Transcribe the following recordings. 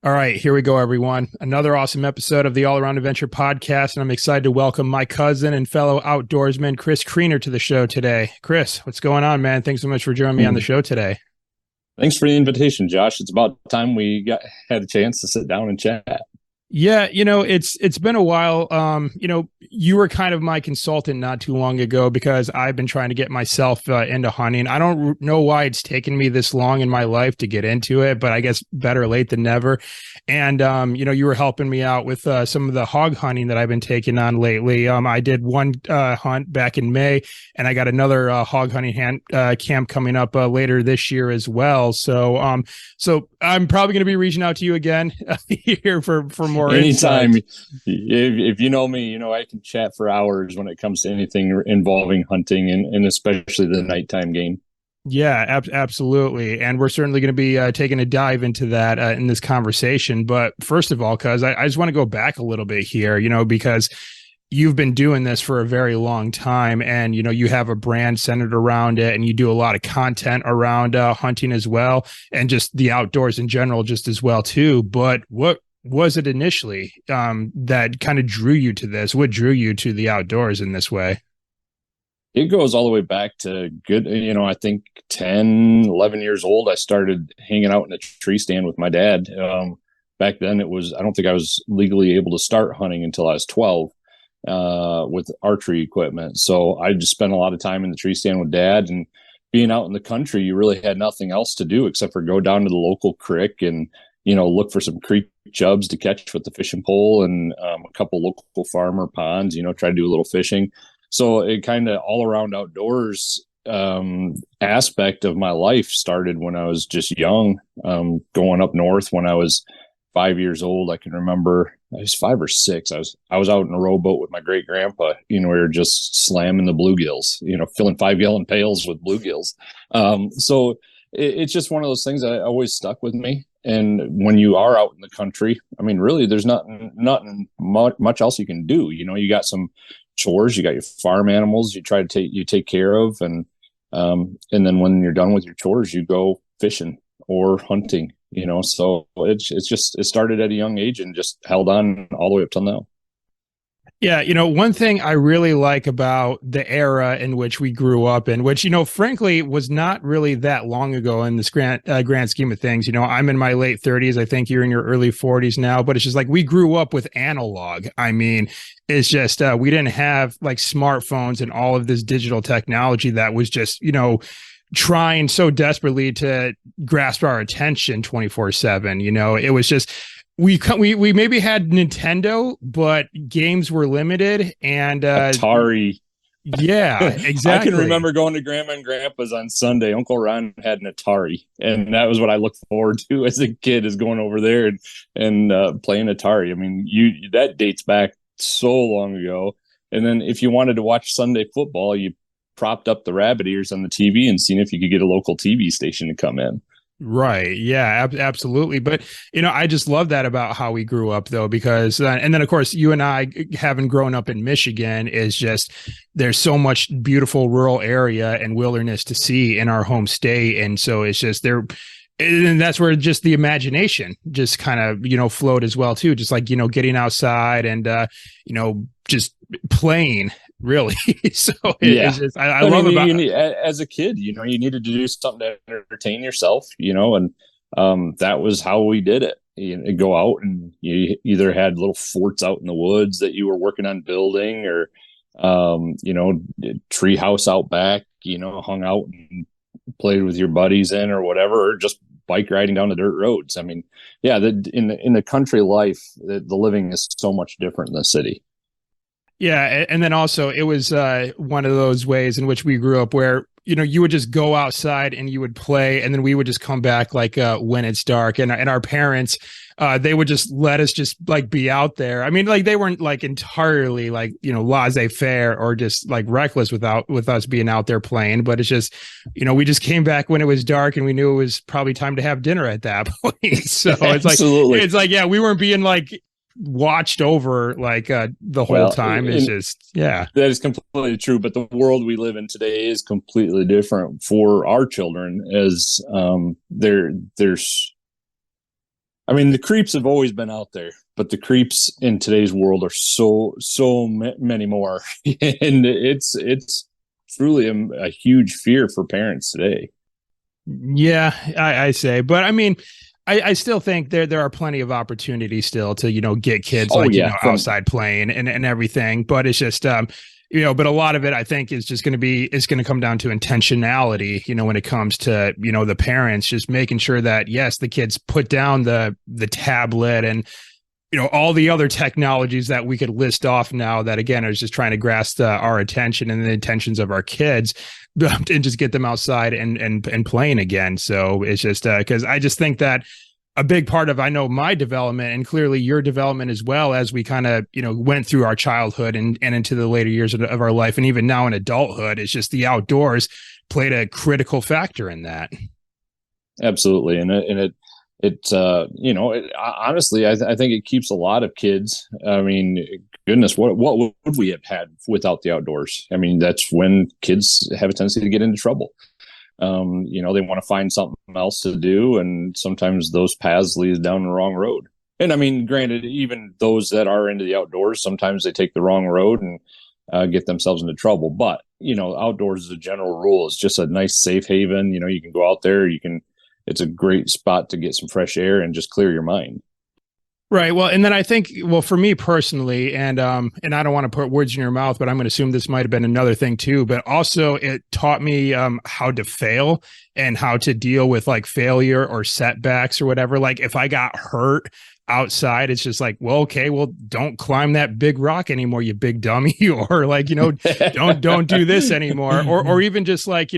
All right, here we go, everyone. Another awesome episode of the All Around Adventure podcast, and I'm excited to welcome my cousin and fellow outdoorsman, Chris Kreiner, to the show today. Chris, what's going on, man? Thanks so much for joining me on the show today. Thanks for the invitation, Josh. It's about time we had a chance to sit down and chat. Yeah, it's been a while. You were kind of my consultant not too long ago because I've been trying to get myself into hunting. I don't know why it's taken me this long in my life to get into it, but I guess better late than never. And you were helping me out with some of the hog hunting that I've been taking on lately. I did one hunt back in May, and I got another hog hunting camp coming up later this year as well. So I'm probably going to be reaching out to you again here for more. Anytime. If you know me, I can chat for hours when it comes to anything involving hunting and especially the nighttime game. Yeah, absolutely. And we're certainly going to be taking a dive into that in this conversation. But first of all, cuz I just want to go back a little bit here, because you've been doing this for a very long time, and you have a brand centered around it, and you do a lot of content around hunting as well, and just the outdoors in general just as well too. But what was it initially that kind of drew you to this? What drew you to the outdoors in this way? It goes all the way back to good, I think 10, 11 years old. I started hanging out in a tree stand with my dad. Back then I don't think I was legally able to start hunting until I was 12 with archery equipment. So I just spent a lot of time in the tree stand with dad, and being out in the country, you really had nothing else to do except for go down to the local creek and look for some creek chubs to catch with the fishing pole and a couple local farmer ponds, try to do a little fishing. So it kind of all around outdoors aspect of my life started when I was just young, going up north when I was 5 years old. I can remember I was 5 or 6. I was out in a rowboat with my great grandpa. We were just slamming the bluegills, filling 5-gallon pails with bluegills. So it's just one of those things that always stuck with me. And when you are out in the country, I mean, really, there's nothing much else you can do. You got some chores, you got your farm animals, you take care of, and then when you're done with your chores, you go fishing or hunting. So it started at a young age and just held on all the way up till now. Yeah, one thing I really like about the era in which we grew up in, which, frankly, was not really that long ago in this grand scheme of things. I'm in my late 30s. I think you're in your early 40s now, but it's just like we grew up with analog. I mean, it's just we didn't have like smartphones and all of this digital technology that was just, trying so desperately to grasp our attention 24/7. It was just we maybe had Nintendo, but games were limited, and Atari. Yeah, exactly. I can remember going to Grandma and Grandpa's on Sunday. Uncle Ron had an Atari, and that was what I looked forward to as a kid, is going over there and playing Atari. I mean, that dates back so long ago. And then if you wanted to watch Sunday football, you propped up the rabbit ears on the TV and seen if you could get a local TV station to come in. Right. Yeah, absolutely. But, I just love that about how we grew up, though, because and then, of course, you and I, having grown up in Michigan, is just there's so much beautiful rural area and wilderness to see in our home state. And so it's just there. And that's where just the imagination just kind of, flowed as well, too. Just like, getting outside and, just playing, really. So just, I love about as a kid, you needed to do something to entertain yourself, and that was how we did it. You go out and you either had little forts out in the woods that you were working on building, or, tree house out back, hung out and played with your buddies in or whatever, or just bike riding down the dirt roads. I mean, yeah, in the country life, the living is so much different than the city. Yeah, and then also it was one of those ways in which we grew up where, you would just go outside and you would play, and then we would just come back like when it's dark, and our parents, they would just let us just like be out there. I mean, like they weren't like entirely like, laissez-faire or just like reckless with us being out there playing, but it's just, we just came back when it was dark and we knew it was probably time to have dinner at that point. So it's like, yeah, we weren't being like watched over like the whole time. Is just, yeah, that is completely true. But the world we live in today is completely different for our children, as there's I mean, the creeps have always been out there, but the creeps in today's world are many more, and it's truly a huge fear for parents today. Yeah, I say, but I mean, I still think there are plenty of opportunities still to get kids Oh like yeah, from outside playing and everything. But it's just but a lot of it I think is just going to be it's going to come down to intentionality. When it comes to the parents just making sure that yes, the kids put down the tablet and all the other technologies that we could list off now that again is just trying to grasp our attention and the intentions of our kids and just get them outside and playing again. So it's just because I just think that a big part of I know my development and clearly your development as well as we kind of went through our childhood and into the later years of our life and even now in adulthood, it's just the outdoors played a critical factor in that. absolutely, and honestly, I think it keeps a lot of kids. I mean, goodness, what would we have had without the outdoors? I mean, that's when kids have a tendency to get into trouble. They want to find something else to do, and sometimes those paths lead down the wrong road. And I mean, granted, even those that are into the outdoors, sometimes they take the wrong road and get themselves into trouble. But outdoors, as a general rule, is just a nice safe haven. You can go out there, it's a great spot to get some fresh air and just clear your mind. Right. Well, and then I think, well, for me personally, and I don't want to put words in your mouth, but I'm going to assume this might have been another thing too. But also, it taught me how to fail and how to deal with like failure or setbacks or whatever. Like if I got hurt outside, it's just like, well, okay, well, don't climb that big rock anymore, you big dummy, or like don't do this anymore, or even just like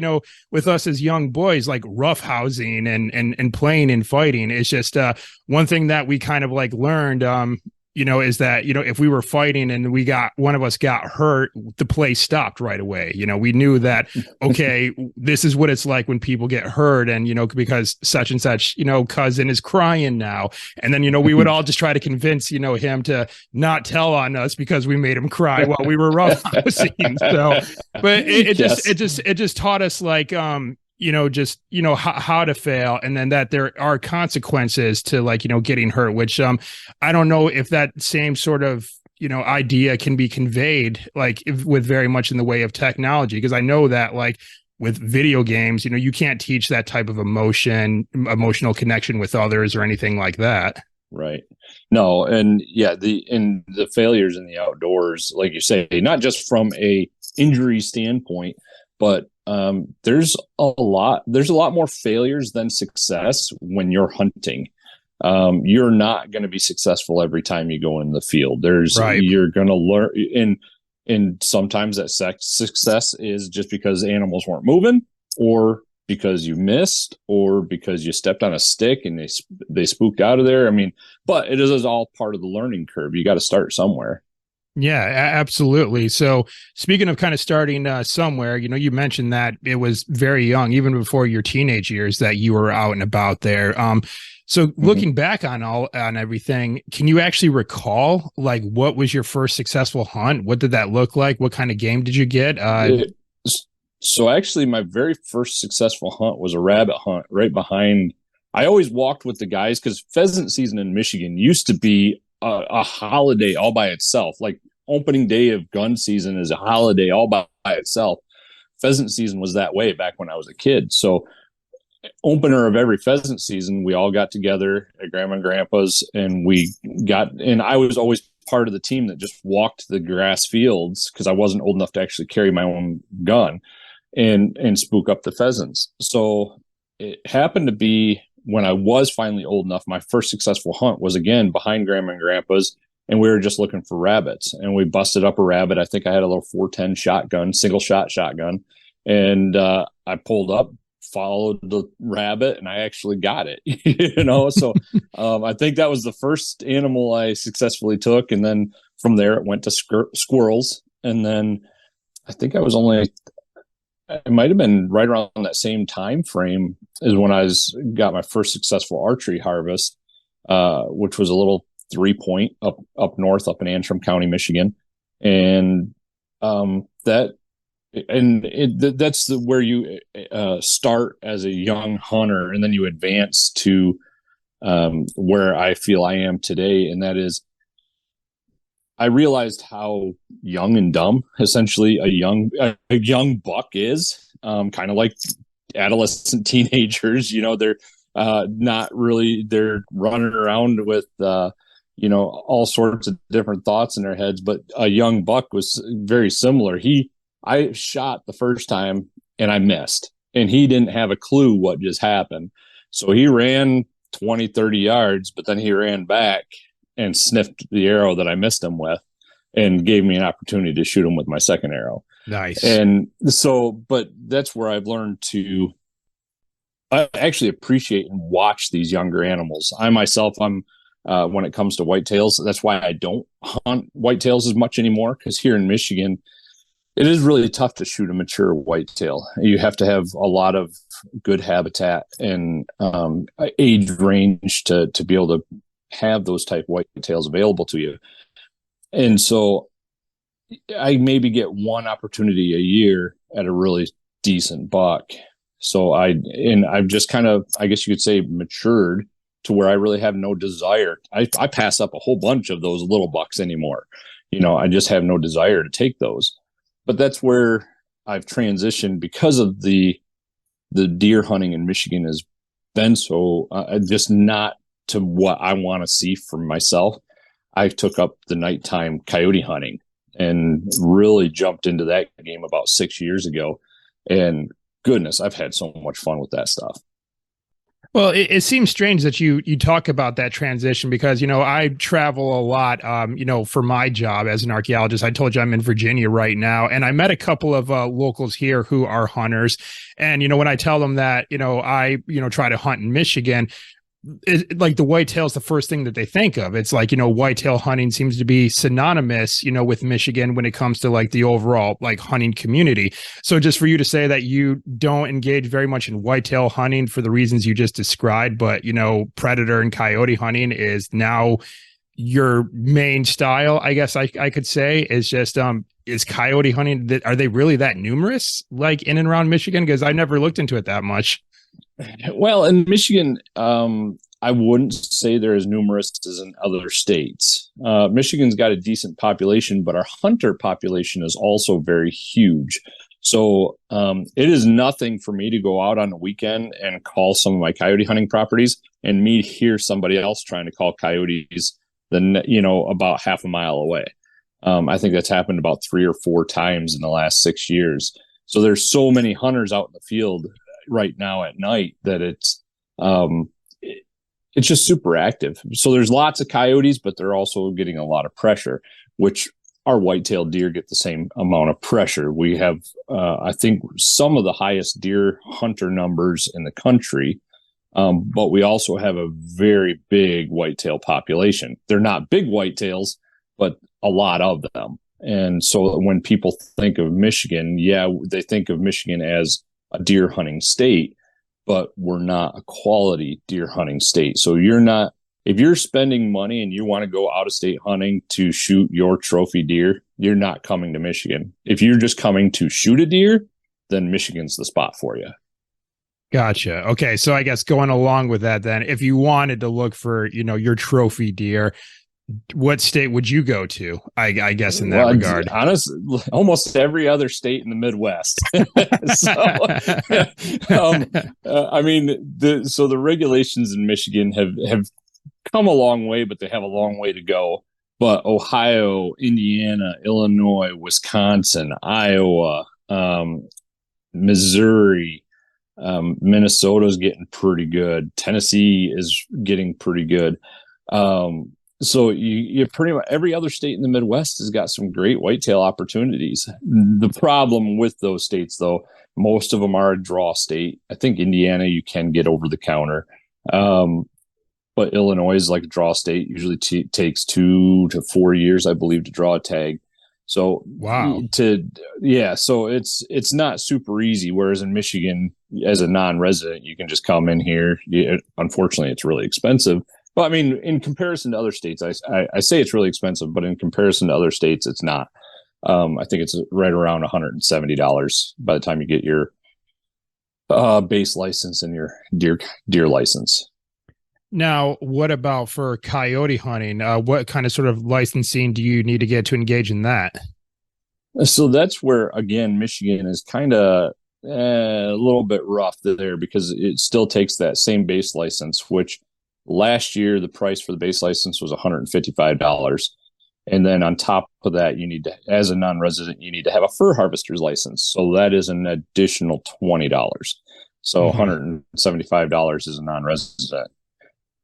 with us as young boys, like roughhousing and playing and fighting. It's just one thing that we kind of like learned is that if we were fighting and one of us got hurt, the play stopped right away. We knew that okay, this is what it's like when people get hurt, and because such and such cousin is crying now, and then we would all just try to convince him to not tell on us because we made him cry while we were roughhousing. So but Yes. it just taught us like how to fail, and then that there are consequences to like getting hurt, which I don't know if that same sort of idea can be conveyed like with very much in the way of technology, because I know that like with video games you can't teach that type of emotional connection with others or anything like that. Right. No, and yeah, the failures in the outdoors, like you say, not just from a injury standpoint, but there's a lot more failures than success when you're hunting. You're not going to be successful every time you go in the field. Right. You're going to learn, and sometimes that success is just because animals weren't moving, or because you missed, or because you stepped on a stick and they spooked out of there. I mean, but it is all part of the learning curve. You got to start somewhere. Yeah, absolutely. So speaking of kind of starting somewhere, you mentioned that it was very young, even before your teenage years, that you were out and about there. So Mm-hmm. looking back on everything, can you actually recall like what was your first successful hunt? What did that look like? What kind of game did you get? It, so actually, my very first successful hunt was a rabbit hunt right behind. I always walked with the guys because pheasant season in Michigan used to be a holiday all by itself. Like opening day of gun season is a holiday all by itself. Pheasant season was that way back when I was a kid. So opener of every pheasant season, we all got together at grandma and grandpa's, and I was always part of the team that just walked the grass fields because I wasn't old enough to actually carry my own gun and spook up the pheasants. So it happened to be when I was finally old enough, my first successful hunt was again behind grandma and grandpa's, and we were just looking for rabbits, and we busted up a rabbit. I think I had a little 410 shotgun, single shot shotgun, and I pulled up, followed the rabbit, and I actually got it. So I think that was the first animal I successfully took, and then from there it went to squirrels, and then I think it might have been right around that same time frame is when got my first successful archery harvest, which was a little 3-point up north, up in Antrim County, Michigan, and that's where you start as a young hunter, and then you advance to where I feel I am today. And that is, I realized how young and dumb essentially a young buck is, kind of like adolescent teenagers. They're not really, they're running around with all sorts of different thoughts in their heads. But a young buck was very similar. I shot the first time and I missed, and he didn't have a clue what just happened. So he ran 20, 30 yards, but then he ran back and sniffed the arrow that I missed him with and gave me an opportunity to shoot him with my second arrow. Nice. And so, but that's where I've learned to actually appreciate and watch these younger animals. I myself, when it comes to whitetails, that's why I don't hunt whitetails as much anymore. Because here in Michigan, it is really tough to shoot a mature whitetail. You have to have a lot of good habitat and age range to be able to have those type whitetails available to you. And so I maybe get one opportunity a year at a really decent buck. So I've just kind of, I guess you could say, matured to where I really have no desire. I pass up a whole bunch of those little bucks anymore. I just have no desire to take those. But that's where I've transitioned because of the deer hunting in Michigan has been so just not to what I want to see for myself. I took up the nighttime coyote hunting and really jumped into that game about 6 years ago. And goodness, I've had so much fun with that stuff. Well, it seems strange that you talk about that transition because, I travel a lot, for my job as an archaeologist. I told you I'm in Virginia right now, and I met a couple of locals here who are hunters. And, when I tell them that, I try to hunt in Michigan, like the whitetail is the first thing that they think of. It's like, whitetail hunting seems to be synonymous, with Michigan when it comes to like the overall like hunting community. So just for you to say that you don't engage very much in whitetail hunting for the reasons you just described, but, predator and coyote hunting is now your main style, I guess I could say, is just, is coyote hunting, are they really that numerous like in and around Michigan? Because I never looked into it that much. Well, in Michigan, I wouldn't say they're as numerous as in other states. Michigan's got a decent population, but our hunter population is also very huge. So it is nothing for me to go out on a weekend and call some of my coyote hunting properties and me hear somebody else trying to call coyotes about half a mile away. I think that's happened about 3 or 4 times in the last 6 years. So there's so many hunters out in the field right now at night that it's just super active. So there's lots of coyotes, but they're also getting a lot of pressure, which our white-tailed deer get the same amount of pressure. We have, I think, some of the highest deer hunter numbers in the country, but we also have a very big whitetail population. They're not big whitetails, but a lot of them. And so when people think of Michigan, they think of Michigan as a deer hunting state, but we're not a quality deer hunting state. So if you're spending money and you want to go out of state hunting to shoot your trophy deer, you're not coming to Michigan. If you're just coming to shoot a deer, then Michigan's the spot for you. Gotcha. Okay. So I guess going along with that, then if you wanted to look for, your trophy deer, what state would you go to? I guess in that regard, honestly, almost every other state in the Midwest. So the regulations in Michigan have come a long way, but they have a long way to go. But Ohio, Indiana, Illinois, Wisconsin, Iowa, Missouri, Minnesota's getting pretty good. Tennessee is getting pretty good. So you pretty much every other state in the Midwest has got some great whitetail opportunities. The problem with those states, though, most of them are a draw state. I think Indiana, you can get over the counter. But Illinois is like a draw state. Usually takes 2 to 4 years, I believe, to draw a tag. So wow. So it's not super easy. Whereas in Michigan, as a non-resident, you can just come in here. Unfortunately, it's really expensive. But I mean, in comparison to other states, I say it's really expensive, but in comparison to other states, it's not. I think it's right around $170 by the time you get your base license and your deer license. Now, what about for coyote hunting? What kind of sort of licensing do you need to get to engage in that? So that's where, again, Michigan is kind of a little bit rough there because it still takes that same base license, which last year the price for the base license was $155. And then on top of that, you need to, as a non-resident, you need to have a fur harvester's license. So that is an additional $20. So $175 is a non-resident.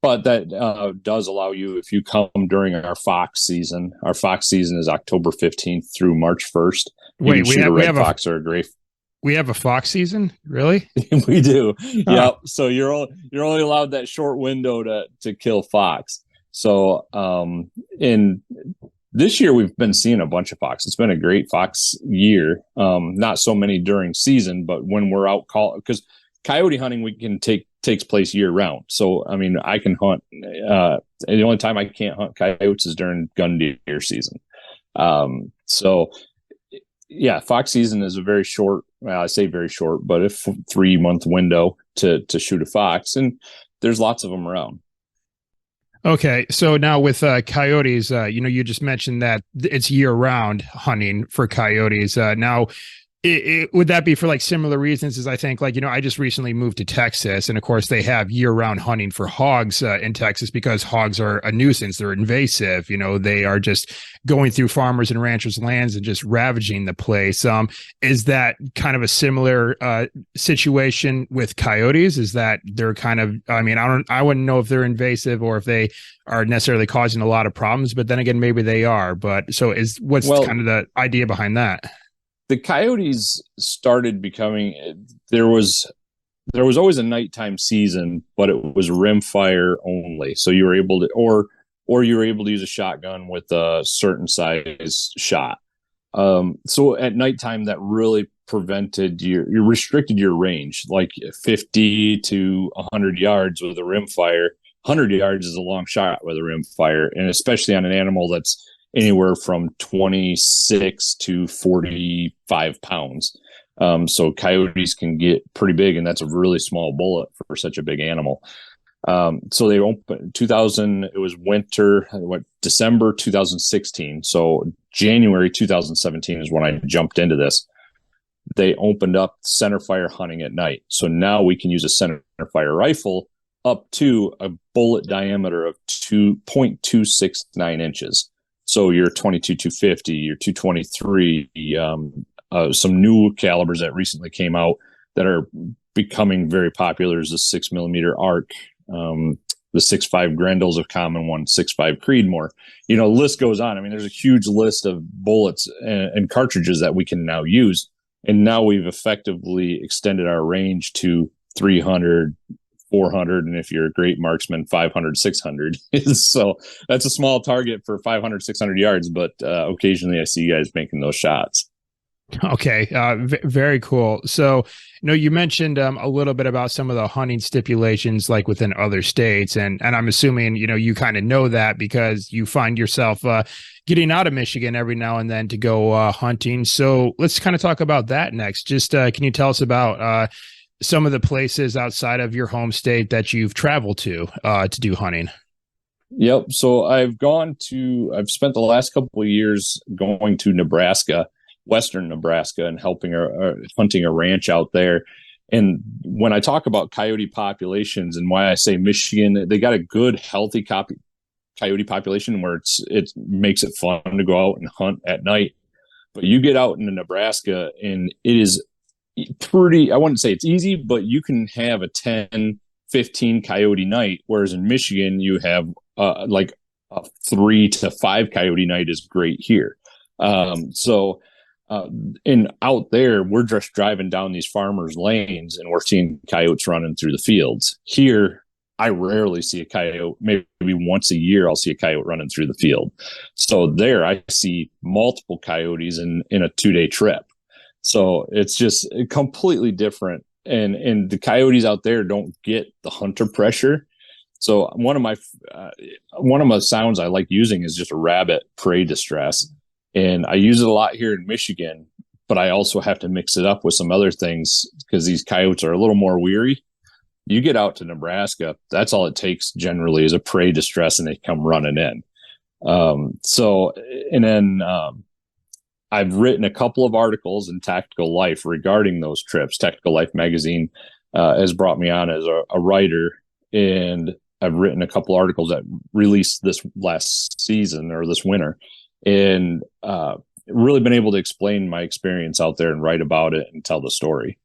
But that does allow you, if you come during our fox season is October 15th through March 1st. You Wait, can shoot a red fox or a gray. We have a fox season, really? We do. Yep. So you're only allowed that short window to kill fox. So in this year we've been seeing a bunch of fox. It's been a great fox year. Not so many during season, but when we're out because coyote hunting takes place year round. So I mean, I can hunt. The only time I can't hunt coyotes is during gun deer season. So yeah, fox season is a very short. Well, I say very short, but a 3-month window to shoot a fox, and there's lots of them around. Okay, so now with coyotes, you just mentioned that it's year-round hunting for coyotes. Now, would that be for like similar reasons as I think I just recently moved to Texas, and of course they have year-round hunting for hogs in Texas because hogs are a nuisance. They're invasive. They are just going through farmers and ranchers' lands and just ravaging the place. Is that kind of a similar situation with coyotes? Is that they're kind of, I wouldn't know if they're invasive or if they are necessarily causing a lot of problems, but then again, maybe they are. But so what's kind of the idea behind that? The coyotes started becoming, there was always a nighttime season, but it was rimfire only. So you were able to, or you were able to use a shotgun with a certain size shot. So at nighttime, that really prevented you restricted your range, like 50 to 100 yards with a rimfire. 100 yards is a long shot with a rimfire, and especially on an animal that's anywhere from 26 to 45 pounds. So coyotes can get pretty big, and that's a really small bullet for such a big animal. So they opened 2000, it was winter, December 2016. So January 2017 is when I jumped into this. They opened up centerfire hunting at night. So now we can use a centerfire rifle up to a bullet diameter of 2.269 inches. So your 22-250, your 223, some new calibers that recently came out that are becoming very popular is the 6mm ARC, the 6.5 Grendel's a common one, 6.5 Creedmoor. The list goes on. I mean, there's a huge list of bullets and cartridges that we can now use. And now we've effectively extended our range to 300, 400, and if you're a great marksman, 500, 600. So that's a small target for 500, 600 yards, but occasionally I see you guys making those shots. Okay, very cool. So, you mentioned a little bit about some of the hunting stipulations like within other states, and I'm assuming you kind of know that because you find yourself getting out of Michigan every now and then to go hunting. So let's kind of talk about that next. Just can you tell us about some of the places outside of your home state that you've traveled to do hunting? Yep. So I've spent the last couple of years going to Nebraska, western Nebraska, and helping hunting a ranch out there. And when I talk about coyote populations and why I say Michigan, they got a good, healthy coyote population where it makes it fun to go out and hunt at night. But you get out into Nebraska and it is pretty, I wouldn't say it's easy, but you can have a 10, 15 coyote night. Whereas in Michigan, you have like a 3 to 5 coyote night is great here. And out there, we're just driving down these farmers' lanes and we're seeing coyotes running through the fields. Here, I rarely see a coyote. Maybe once a year, I'll see a coyote running through the field. So there, I see multiple coyotes in a 2-day trip. So it's just completely different. And the coyotes out there don't get the hunter pressure. So one of my sounds I like using is just a rabbit prey distress. And I use it a lot here in Michigan, but I also have to mix it up with some other things because these coyotes are a little more weary. You get out to Nebraska, that's all it takes generally is a prey distress and they come running in. So, and then I've written a couple of articles in Tactical Life regarding those trips. Tactical Life magazine has brought me on as a writer, and I've written a couple articles that released this last season or this winter, and really been able to explain my experience out there and write about it and tell the story.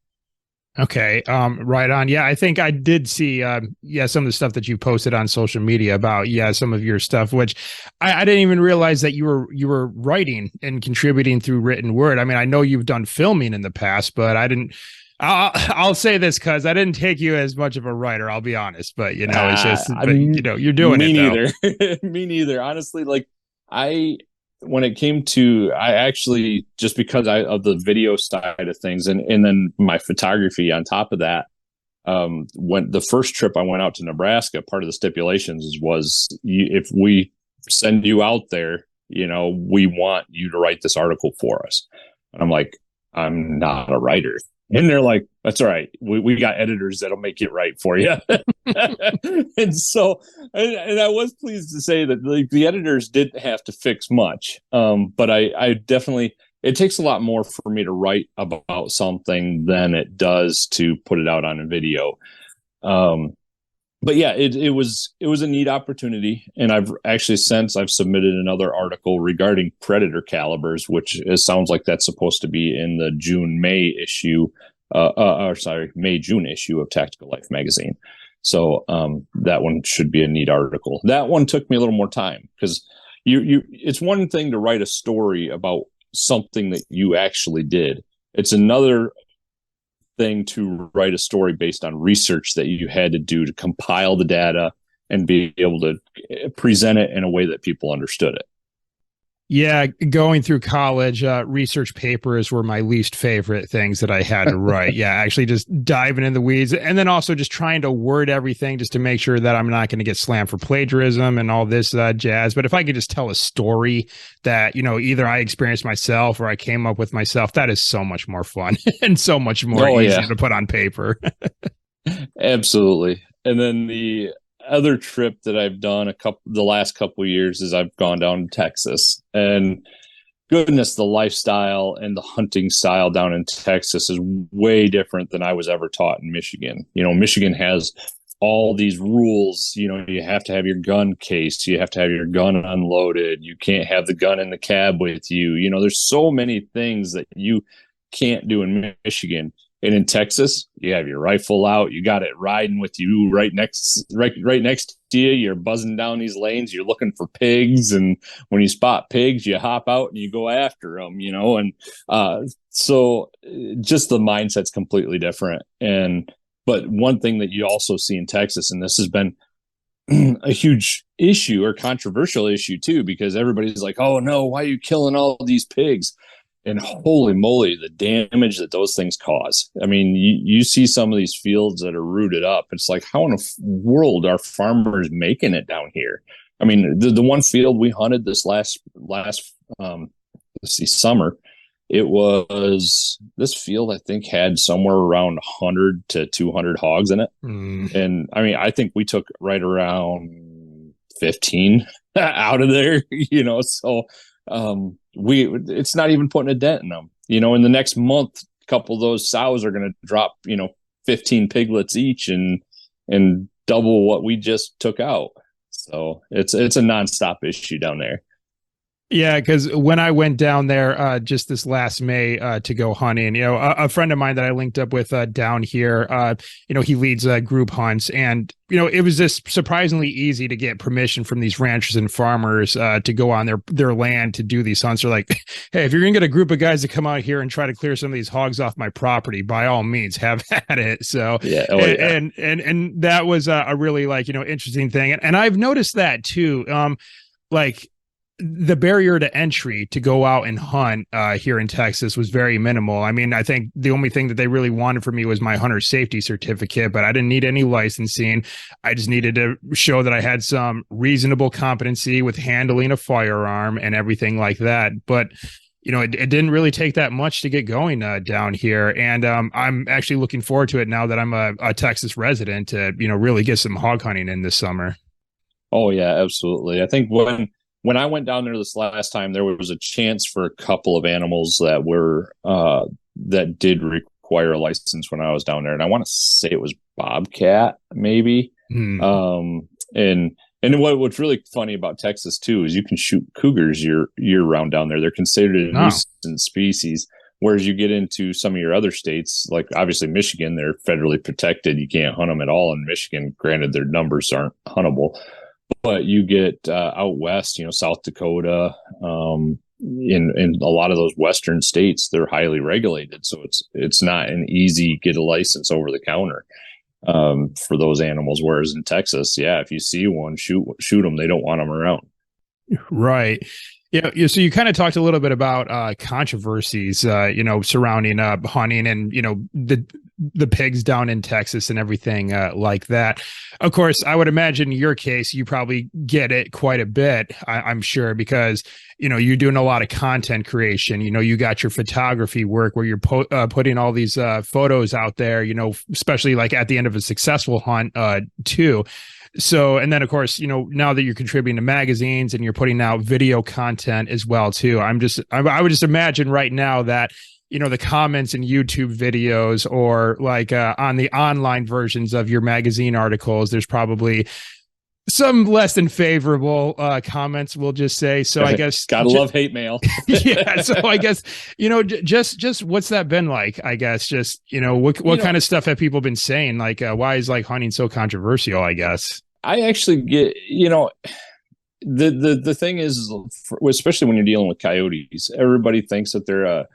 Okay. Right on. Yeah, I think I did see some of the stuff that you posted on social media about some of your stuff, which I didn't even realize that you were writing and contributing through written word. I mean, I know you've done filming in the past, but I didn't. I'll say this because I didn't take you as much of a writer. I'll be honest, but it's just you're doing me it. Neither. Me neither. Honestly, like when it came to, I actually, just because of the video side of things and then my photography on top of that, when the first trip I went out to Nebraska, part of the stipulations was if we send you out there, we want you to write this article for us. And I'm like, I'm not a writer. And they're like, that's all right. We got editors that'll make it right for you. And so, and I was pleased to say that the editors didn't have to fix much. But I definitely, it takes a lot more for me to write about something than it does to put it out on a video. But yeah, it was a neat opportunity, and I've submitted another article regarding predator calibers, which sounds like that's supposed to be in the May-June issue of Tactical Life magazine. So that one should be a neat article. That one took me a little more time because it's one thing to write a story about something that you actually did. It's another thing to write a story based on research that you had to do to compile the data and be able to present it in a way that people understood it. Yeah, going through college, research papers were my least favorite things that I had to write. Yeah, actually just diving in the weeds, and then also just trying to word everything just to make sure that I'm not going to get slammed for plagiarism and all this jazz. But if I could just tell a story that, either I experienced myself or I came up with myself, that is so much more fun and so much more easy to put on paper. Absolutely. And then the other trip that I've done the last couple of years is I've gone down to Texas, and goodness, the lifestyle and the hunting style down in Texas is way different than I was ever taught in Michigan. Michigan has all these rules. You have to have your gun cased, you have to have your gun unloaded, you can't have the gun in the cab with you. There's so many things that you can't do in Michigan. And in Texas, you have your rifle out. You got it riding with you right next to you. You're buzzing down these lanes. You're looking for pigs, and when you spot pigs, you hop out and you go after them. And so just the mindset's completely different. But one thing that you also see in Texas, and this has been a huge issue or controversial issue too, because everybody's like, "Oh no, why are you killing all these pigs?" And holy moly, the damage that those things cause. I mean, you see some of these fields that are rooted up. It's like, how in the world are farmers making it down here? I mean, the one field we hunted this last summer, this field, I think, had somewhere around 100 to 200 hogs in it. And I mean, I think we took right around 15 out of there, so it's not even putting a dent in them. In the next month, a couple of those sows are going to drop 15 piglets each and double what we just took out. So it's a nonstop issue down there. Yeah, because when I went down there just this last May to go hunting, a friend of mine that I linked up with down here, he leads group hunts, and it was just surprisingly easy to get permission from these ranchers and farmers to go on their land to do these hunts. They're like, hey, if you're gonna get a group of guys to come out here and try to clear some of these hogs off my property, by all means, have at it. So yeah, and that was a really interesting thing, and I've noticed that too. The barrier to entry to go out and hunt here in Texas was very minimal. I mean, I think the only thing that they really wanted from me was my hunter safety certificate, but I didn't need any licensing. I just needed to show that I had some reasonable competency with handling a firearm and everything like that. But it didn't really take that much to get going down here. And I'm actually looking forward to it now that I'm a Texas resident to, really get some hog hunting in this summer. Oh yeah, absolutely. I think when I went down there this last time, there was a chance for a couple of animals that did require a license when I was down there, and I want to say it was bobcat, maybe. And what's really funny about Texas too is you can shoot cougars year round down there. They're considered a nuisance species. Whereas you get into some of your other states, like obviously Michigan, they're federally protected. You can't hunt them at all in Michigan. Granted, their numbers aren't huntable, but you get out west, South Dakota, in a lot of those western states, they're highly regulated. So it's not an easy get a license over the counter for those animals. Whereas in Texas, yeah, if you see one, shoot them. They don't want them around. Right. Yeah. So you kind of talked a little bit about controversies, surrounding hunting and, the pigs down in Texas and everything like that. Of course, I would imagine in your case, you probably get it quite a bit, I'm sure, because, you're doing a lot of content creation. You got your photography work where you're putting all these photos out there, especially like at the end of a successful hunt too. So, and then of course, now that you're contributing to magazines and you're putting out video content as well too, I would just imagine right now that, the comments in YouTube videos or like on the online versions of your magazine articles, there's probably some less than favorable comments, we'll just say. So I guess gotta love hate mail. Yeah. So I guess, just what's that been like? I guess just, what kind of stuff have people been saying? Like, why is like hunting so controversial, I guess? I actually get, the thing is, especially when you're dealing with coyotes, everybody thinks that they're a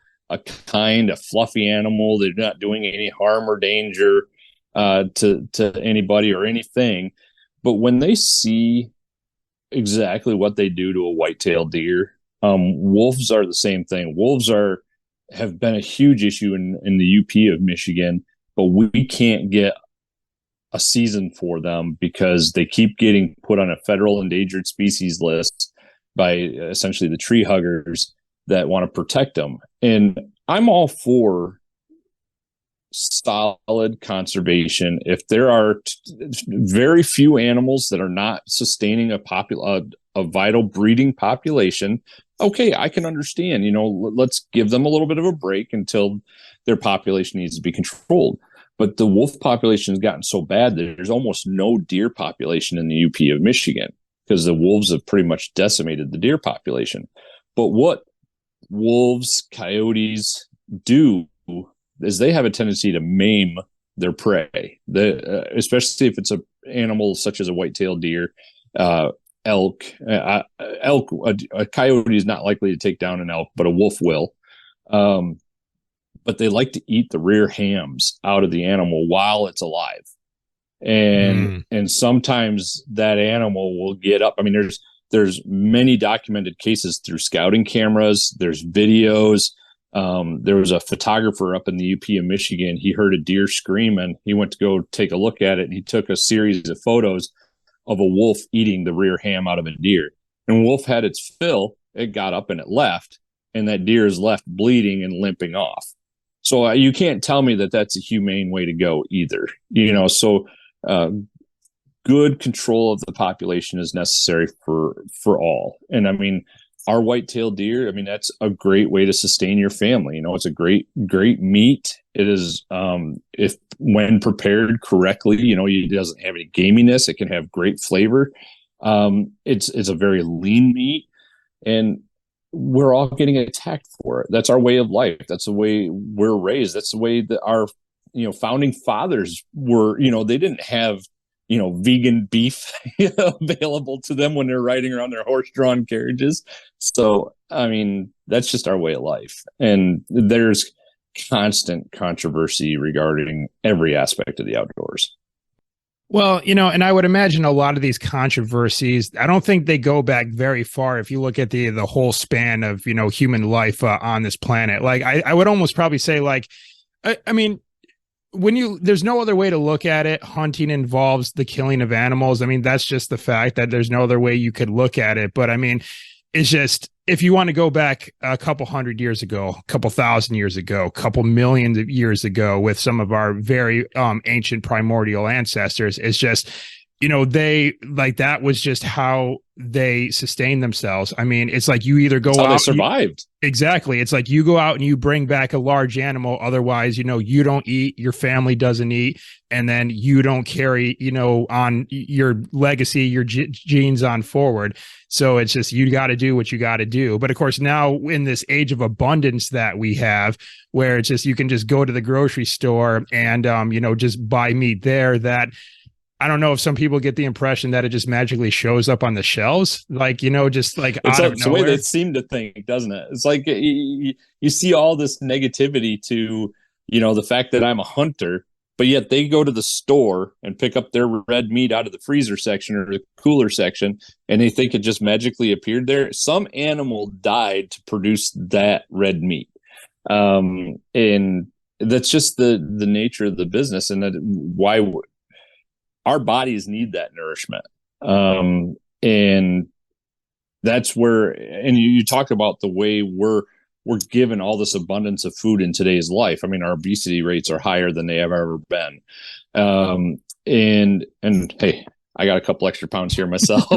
fluffy animal. They're not doing any harm or danger to anybody or anything. But when they see exactly what they do to a white-tailed deer, wolves are the same thing. Wolves have been a huge issue in the UP of Michigan, but we can't get a season for them because they keep getting put on a federal endangered species list by essentially the tree huggers that want to protect them. And I'm all for solid conservation. If there are very few animals that are not sustaining a vital breeding population, okay, I can understand, let's give them a little bit of a break until their population needs to be controlled. But the wolf population has gotten so bad that there's almost no deer population in the UP of Michigan because the wolves have pretty much decimated the deer population. But what wolves, coyotes do is they have a tendency to maim their prey, especially if it's an animal such as a white-tailed deer, elk. A coyote is not likely to take down an elk, but a wolf will. But they like to eat the rear hams out of the animal while it's alive. And sometimes that animal will get up. I mean, there's many documented cases through scouting cameras. There's videos. There was a photographer up in the UP of Michigan. He heard a deer screaming. He went to go take a look at it, and he took a series of photos of a wolf eating the rear ham out of a deer. And wolf had its fill. It got up and it left, and that deer is left bleeding and limping off. So you can't tell me that that's a humane way to go either. So good control of the population is necessary for all. And I mean, our white-tailed deer, I mean, that's a great way to sustain your family. It's a great meat. It is, if when prepared correctly, it doesn't have any gaminess. It can have great flavor. It's a very lean meat, and we're all getting attacked for it. That's our way of life. That's the way we're raised. That's the way that our, founding fathers were. They didn't have, vegan beef available to them when they're riding around their horse-drawn carriages. So, I mean, that's just our way of life. And there's constant controversy regarding every aspect of the outdoors. Well, and I would imagine a lot of these controversies, I don't think they go back very far. If you look at the whole span of, human life on this planet, like I would almost probably say like, I mean, there's no other way to look at it. Hunting involves the killing of animals. I mean, that's just the fact that there's no other way you could look at it. But I mean, it's just, if you want to go back a couple hundred years ago, a couple thousand years ago, a couple millions of years ago with some of our very ancient primordial ancestors, it's just, they like, that was just how they sustained themselves. I mean, it's like you either go That's how out, they survived. exactly. It's like you go out and you bring back a large animal. Otherwise, you don't eat, your family doesn't eat, and then you don't carry, on your legacy, your genes on forward. So it's just, you got to do what you got to do. But of course, now in this age of abundance that we have, where it's just, you can just go to the grocery store and, just buy meat there, that I don't know if some people get the impression that it just magically shows up on the shelves, like, just like It's out of the way nowhere. they seem to think, doesn't it? It's like you see all this negativity to, the fact that I'm a hunter, but yet they go to the store and pick up their red meat out of the freezer section or the cooler section, and they think it just magically appeared there. Some animal died to produce that red meat. And that's just the nature of the business, and that why our bodies need that nourishment. And that's where, and you talk about the way we're given all this abundance of food in today's life. I mean, our obesity rates are higher than they have ever been. And hey, I got a couple extra pounds here myself.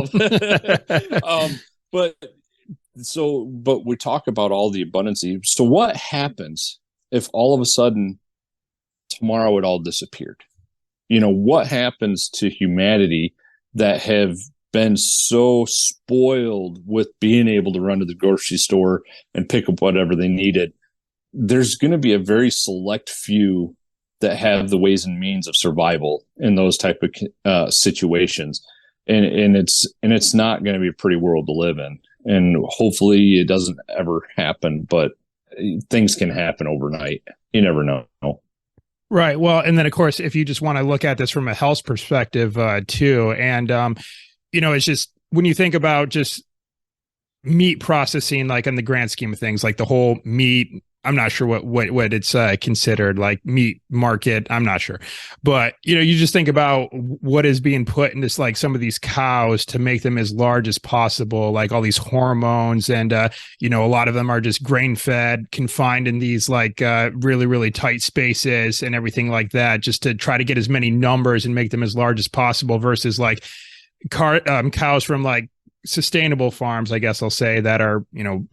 But we talk about all the abundance. So what happens if all of a sudden tomorrow it all disappeared? What happens to humanity that have been so spoiled with being able to run to the grocery store and pick up whatever they needed? There's going to be a very select few that have the ways and means of survival in those type of situations. And it's not going to be a pretty world to live in. And hopefully it doesn't ever happen, but things can happen overnight. You never know. Right. Well, and then of course, if you just want to look at this from a health perspective too, and it's just, when you think about just meat processing, like in the grand scheme of things, like the whole meat, I'm not sure what it's considered, like meat market, I'm not sure, but you just think about what is being put into like some of these cows to make them as large as possible, like all these hormones, and a lot of them are just grain fed, confined in these like really, really tight spaces and everything like that, just to try to get as many numbers and make them as large as possible, versus like cows from like sustainable farms, I guess I'll say, that are,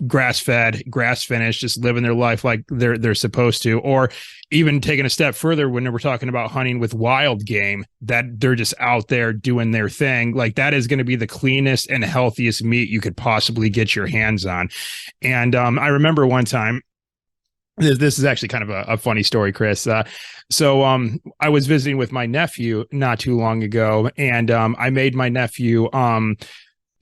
grass fed, grass finished, just living their life like they're supposed to. Or even taking a step further, when we're talking about hunting with wild game, that they're just out there doing their thing, like that is going to be the cleanest and healthiest meat you could possibly get your hands on. And I remember one time, this is actually kind of a funny story, Chris. So I was visiting with my nephew not too long ago, and I made my nephew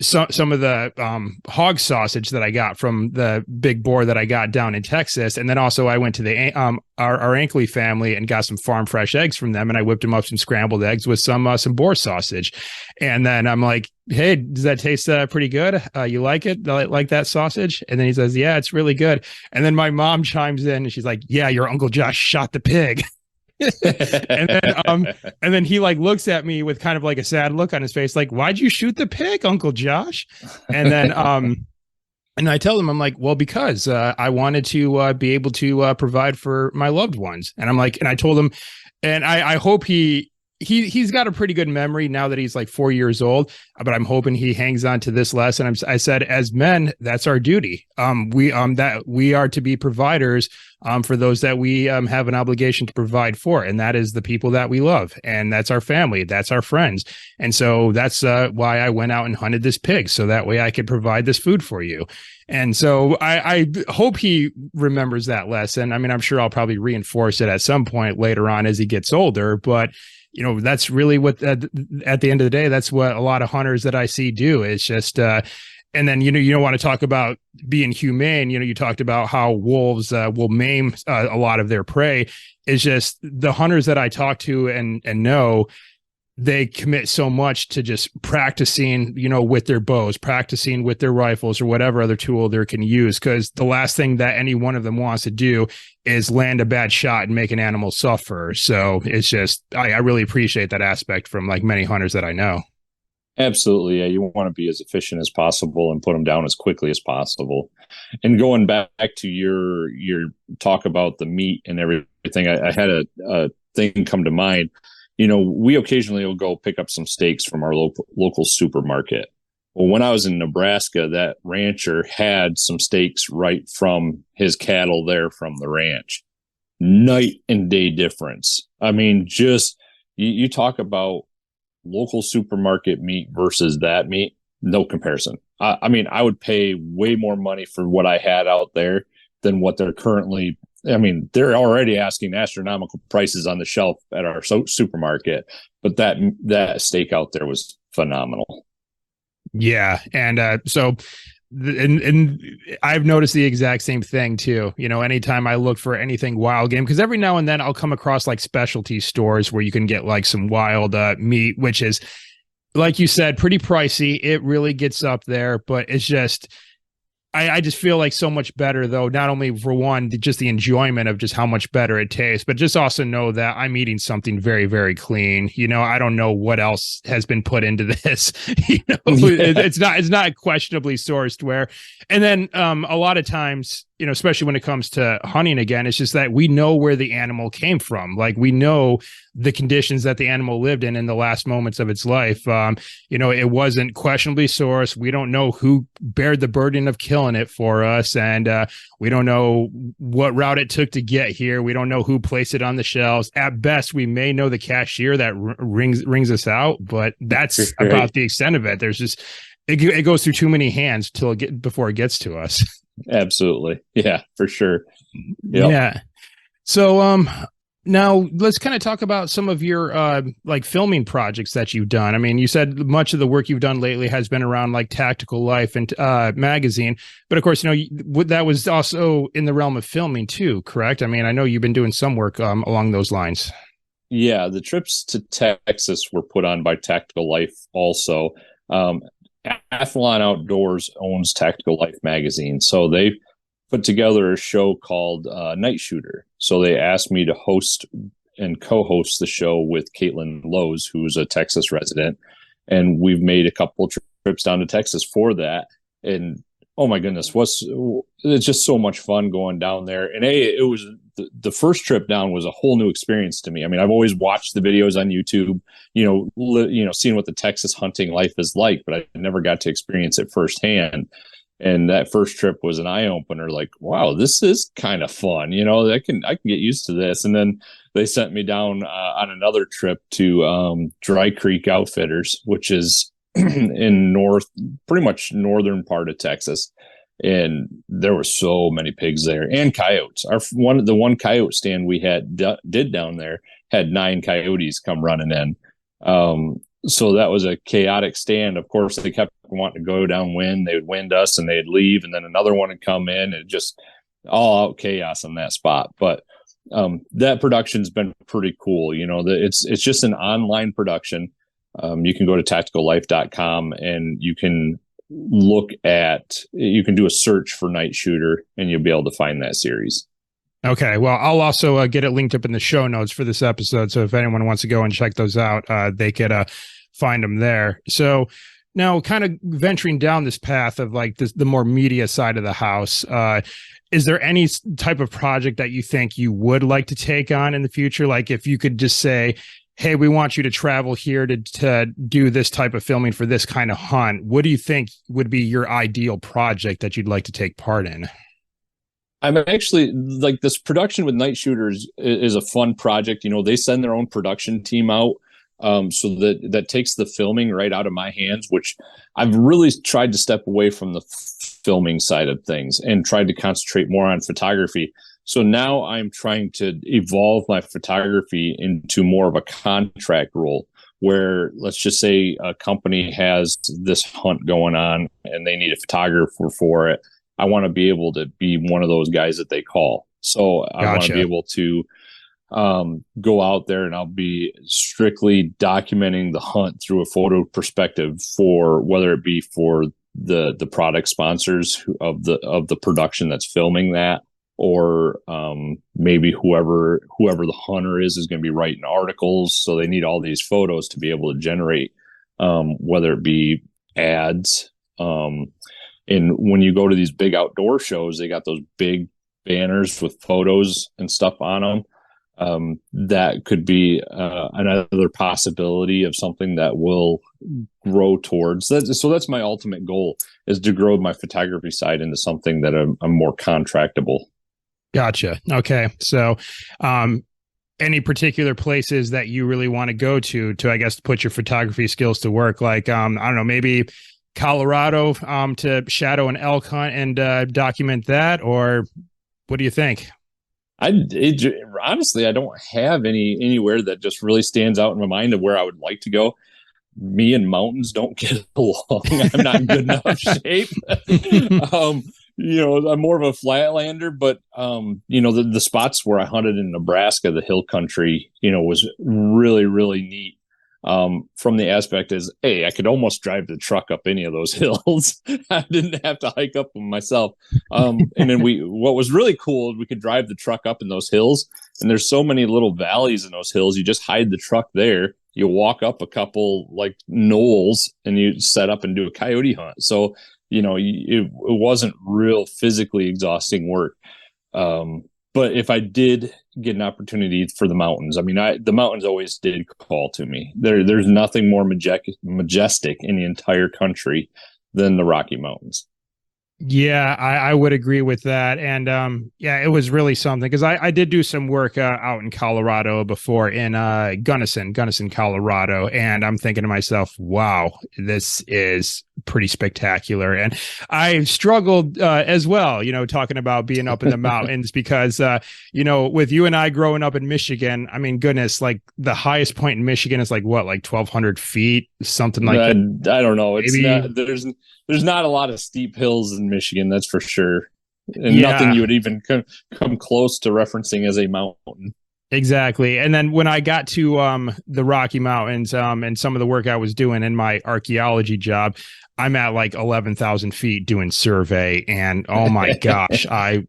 some of the hog sausage that I got from the big boar that I got down in Texas. And then also I went to the our Ankley family and got some farm fresh eggs from them, and I whipped them up some scrambled eggs with some boar sausage. And then I'm like, hey, does that taste pretty good? You like it? Like that sausage? And then he says, yeah, it's really good. And then my mom chimes in and she's like, yeah, your Uncle Josh shot the pig. and then he like looks at me with kind of like a sad look on his face, like, why'd you shoot the pig, Uncle Josh? And then and I tell him, I'm like, well, because I wanted to be able to provide for my loved ones. And I'm like, and I told him, and I hope he's got a pretty good memory now that he's like 4 years old, but I'm hoping he hangs on to this lesson. I said, as men, that's our duty. We are to be providers for those that we have an obligation to provide for, and that is the people that we love, and that's our family, that's our friends. And so that's why I went out and hunted this pig, so that way I could provide this food for you. And so I hope he remembers that lesson. I mean, I'm sure I'll probably reinforce it at some point later on as he gets older, but that's really what at the end of the day, that's what a lot of hunters that I see do. It's just and then you don't want to talk about being humane. You talked about how wolves will maim a lot of their prey. It's just the hunters that I talk to and know, they commit so much to just practicing, with their bows, practicing with their rifles or whatever other tool they can use. Because the last thing that any one of them wants to do is land a bad shot and make an animal suffer. So it's just, I really appreciate that aspect from like many hunters that I know. Absolutely. Yeah. You want to be as efficient as possible and put them down as quickly as possible. And going back to your talk about the meat and everything, I had a thing come to mind. We occasionally will go pick up some steaks from our local supermarket. Well, when I was in Nebraska, that rancher had some steaks right from his cattle there from the ranch. Night and day difference. I mean, just you talk about local supermarket meat versus that meat, no comparison. I mean, I would pay way more money for what I had out there than what they're currently. I mean, they're already asking astronomical prices on the shelf at our supermarket, but that steak out there was phenomenal. Yeah, and and I've noticed the exact same thing too. Anytime I look for anything wild game, because every now and then I'll come across like specialty stores where you can get like some wild meat, which is, like you said, pretty pricey. It really gets up there, but it's just I just feel like so much better, though, not only for one, just the enjoyment of just how much better it tastes, but just also know that I'm eating something very, very clean. I don't know what else has been put into this. Yeah. It's not questionably sourced where, and then a lot of times, especially when it comes to hunting again, it's just that we know where the animal came from. Like we know the conditions that the animal lived in the last moments of its life. It wasn't questionably sourced. We don't know who bared the burden of killing it for us. And we don't know what route it took to get here. We don't know who placed it on the shelves. At best, we may know the cashier that rings us out, but that's right. About the extent of it. There's just, it goes through too many hands before it gets to us. Absolutely. Yeah, for sure. Yep. Yeah. So, now let's kind of talk about some of your like filming projects that you've done. I mean, you said much of the work you've done lately has been around like Tactical Life and magazine, but of course, that was also in the realm of filming too, correct? I mean, I know you've been doing some work along those lines. Yeah, the trips to Texas were put on by Tactical Life also. Athlon Outdoors owns Tactical Life magazine, so they put together a show called Night Shooter. So they asked me to host and co-host the show with Caitlin Lowe's, who's a Texas resident, and we've made a couple trips down to Texas for that. And oh my goodness, it's just so much fun going down there. And it was the first trip down was a whole new experience to me. I mean, I've always watched the videos on YouTube, seeing what the Texas hunting life is like, but I never got to experience it firsthand. And that first trip was an eye opener. Like, wow, this is kind of fun. I can get used to this. And then they sent me down on another trip to Dry Creek Outfitters, which is in pretty much northern part of Texas. And there were so many pigs there and coyotes. The one coyote stand we did down there had 9 coyotes come running in. So that was a chaotic stand. Of course, they kept wanting to go downwind. They would wind us and they'd leave, and then another one would come in, and just all out chaos on that spot. But that production's been pretty cool. It's just an online production. You can go to tacticallife.com and you can do a search for Night Shooter and you'll be able to find that series. Okay. Well, I'll also get it linked up in the show notes for this episode. So if anyone wants to go and check those out, they could find them there. So now kind of venturing down this path of like the more media side of the house, is there any type of project that you think you would like to take on in the future? Like if you could just say, hey, we want you to travel here to do this type of filming for this kind of hunt, what do you think would be your ideal project that you'd like to take part in? I'm actually like this production with Night Shooters is a fun project. They send their own production team out. So that takes the filming right out of my hands, which I've really tried to step away from the filming side of things and tried to concentrate more on photography. So now I'm trying to evolve my photography into more of a contract role where, let's just say a company has this hunt going on and they need a photographer for it. I want to be able to be one of those guys that they call. So I want to be able to go out there and I'll be strictly documenting the hunt through a photo perspective, for whether it be for the product sponsors of the production that's filming that, or maybe whoever the hunter is going to be writing articles. So they need all these photos to be able to generate whether it be ads. And when you go to these big outdoor shows, they got those big banners with photos and stuff on them. That could be another possibility of something that will grow towards that. So that's my ultimate goal, is to grow my photography side into something that I'm more contractable. Gotcha. Okay. So, any particular places that you really want to go to, I guess, put your photography skills to work? Like, I don't know, maybe Colorado, to shadow an elk hunt and document that, or what do you think? Honestly, I don't have anywhere that just really stands out in my mind of where I would like to go. Me and mountains don't get along. I'm not in good enough shape. I'm more of a flatlander, but the spots where I hunted in Nebraska, the hill country, was really, really neat. From the aspect is, hey, I could almost drive the truck up any of those hills. I didn't have to hike up them myself. And then what was really cool, we could drive the truck up in those hills, and there's so many little valleys in those hills. You just hide the truck there. You walk up a couple like knolls and you set up and do a coyote hunt. So, it wasn't real physically exhausting work. But if I did get an opportunity for the mountains, the mountains always did call to me. There's nothing more majestic in the entire country than the Rocky Mountains. Yeah, I would agree with that. And it was really something, because I did do some work out in Colorado before, in Gunnison, Colorado. And I'm thinking to myself, wow, this is pretty spectacular. And I struggled as well, talking about being up in the mountains, because, with you and I growing up in Michigan, I mean, goodness, like the highest point in Michigan is like what, like 1,200 feet, something like that. I don't know. It's Maybe. not, there's not a lot of steep hills in Michigan, that's for sure. And nothing you would even come close to referencing as a mountain. Exactly. And then when I got to the Rocky Mountains, and some of the work I was doing in my archaeology job, I'm at like 11,000 feet doing survey, and oh my gosh,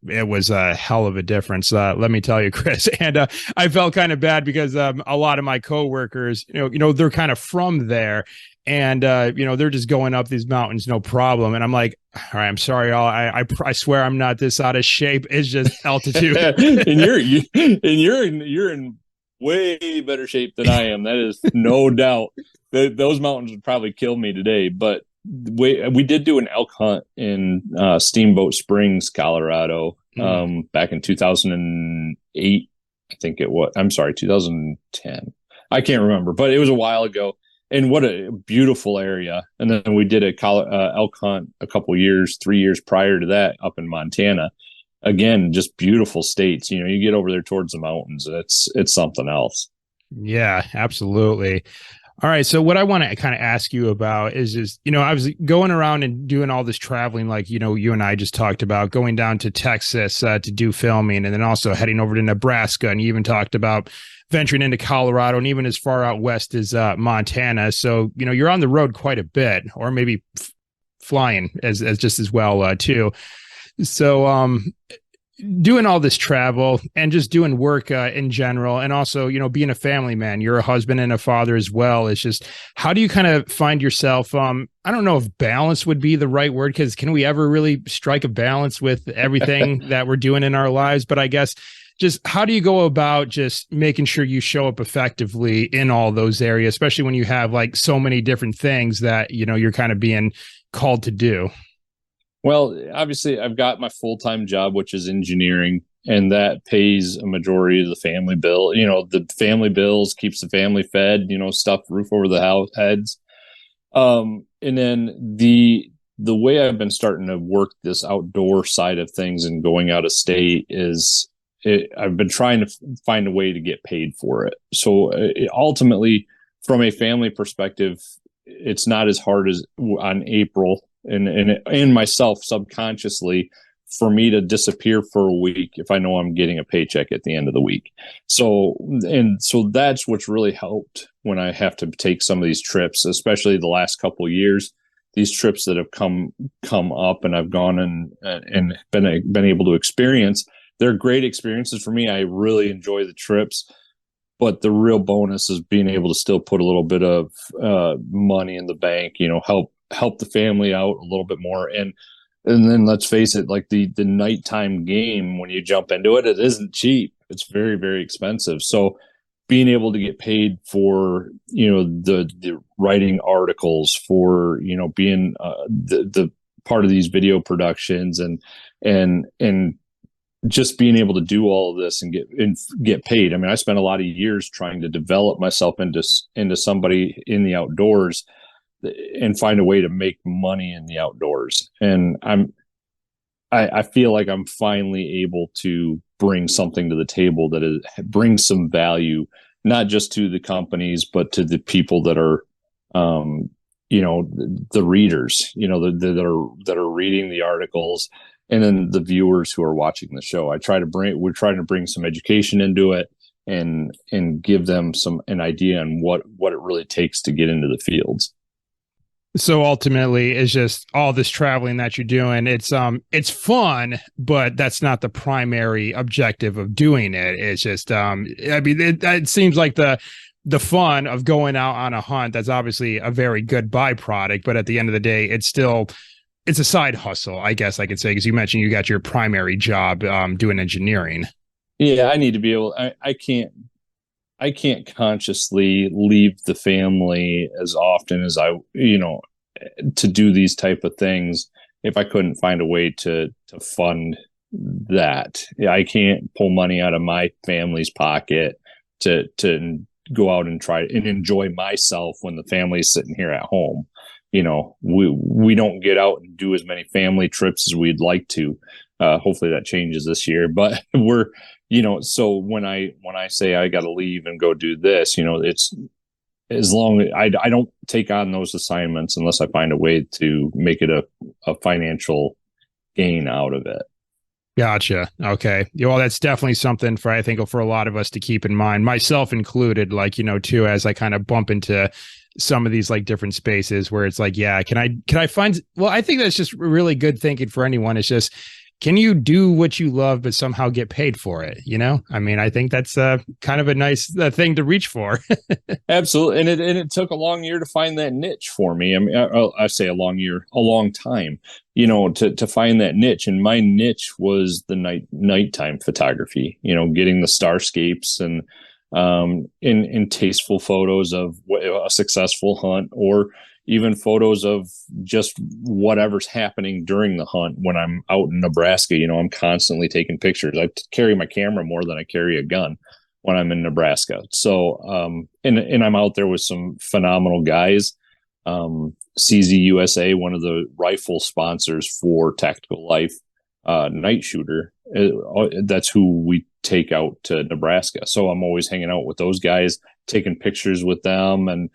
it was a hell of a difference. Let me tell you, Chris. And I felt kind of bad, because a lot of my coworkers, they're kind of from there. And, they're just going up these mountains, no problem. And I'm like, all right, I'm sorry, y'all. I swear I'm not this out of shape. It's just altitude. And you're in way better shape than I am. That is no doubt. Those mountains would probably kill me today. But we did do an elk hunt in Steamboat Springs, Colorado, back in 2008. I think it was. I'm sorry, 2010. I can't remember, but it was a while ago. And what a beautiful area. And then we did a elk hunt a couple years, 3 years prior to that, up in Montana. Again, just beautiful states. You get over there towards the mountains, it's something else. Yeah, absolutely. All right. So what I want to kind of ask you about is just, I was going around and doing all this traveling, like, you and I just talked about going down to Texas to do filming, and then also heading over to Nebraska. And you even talked about venturing into Colorado, and even as far out west as Montana. So, you're on the road quite a bit, or maybe flying as just as well too. So, doing all this travel and just doing work in general, and also, being a family man, you're a husband and a father as well. It's just, how do you kind of find yourself? I don't know if balance would be the right word, because can we ever really strike a balance with everything that we're doing in our lives? But I guess, just how do you go about just making sure you show up effectively in all those areas, especially when you have like so many different things that, you're kind of being called to do? Well, obviously I've got my full-time job, which is engineering, and that pays a majority of the family bill. The family bills, keeps the family fed, stuff, roof over the house heads. And then the way I've been starting to work this outdoor side of things and going out of state is, I've been trying to find a way to get paid for it. So ultimately, from a family perspective, it's not as hard as on April and myself subconsciously for me to disappear for a week if I know I'm getting a paycheck at the end of the week. So that's what's really helped when I have to take some of these trips, especially the last couple of years. These trips that have come up and I've gone and been able to experience. They're great experiences for me. I really enjoy the trips, but the real bonus is being able to still put a little bit of money in the bank, help the family out a little bit more. And then let's face it, like the nighttime game, when you jump into it, it isn't cheap. It's very, very expensive. So being able to get paid for, the writing articles, for, being the part of these video productions, and just being able to do all of this and get paid. I mean, I spent a lot of years trying to develop myself into somebody in the outdoors and find a way to make money in the outdoors. And I feel like I'm finally able to bring something to the table that brings some value, not just to the companies, but to the people that are, the readers, that are reading the articles, and then the viewers who are watching the show. We're trying to bring some education into it, and give them an idea on what it really takes to get into the fields. So ultimately, it's just all this traveling that you're doing. It's fun, but that's not the primary objective of doing it. It's just, it seems like the fun of going out on a hunt, that's obviously a very good byproduct, but at the end of the day, it's a side hustle, I guess I could say, because you mentioned you got your primary job doing engineering. Yeah, I need to be able. I can't consciously leave the family as often as to do these type of things if I couldn't find a way to fund that. Yeah, I can't pull money out of my family's pocket to go out and try and enjoy myself when the family's sitting here at home. We don't get out and do as many family trips as we'd like to. Hopefully that changes this year, but so when I say I got to leave and go do this, it's, as long as I don't take on those assignments unless I find a way to make it a financial gain out of it. Gotcha. Okay. Well, that's definitely something I think for a lot of us to keep in mind, myself included, too, as I kind of bump into some of these different spaces where it's yeah, can I find, well, I think that's just really good thinking for anyone. It's just, can you do what you love, but somehow get paid for it? I mean, I think that's kind of a nice thing to reach for. Absolutely. And it took a long year to find that niche for me. I mean, I say a long year, a long time, to find that niche. And my niche was the nighttime photography, getting the starscapes and in tasteful photos of a successful hunt, or even photos of just whatever's happening during the hunt. When I'm out in Nebraska, I'm constantly taking pictures. I carry my camera more than I carry a gun when I'm in Nebraska. So, and I'm out there with some phenomenal guys. CZ USA, one of the rifle sponsors for Tactical Life, Night Shooter, that's who we take out to Nebraska. So I'm always hanging out with those guys, taking pictures with them, and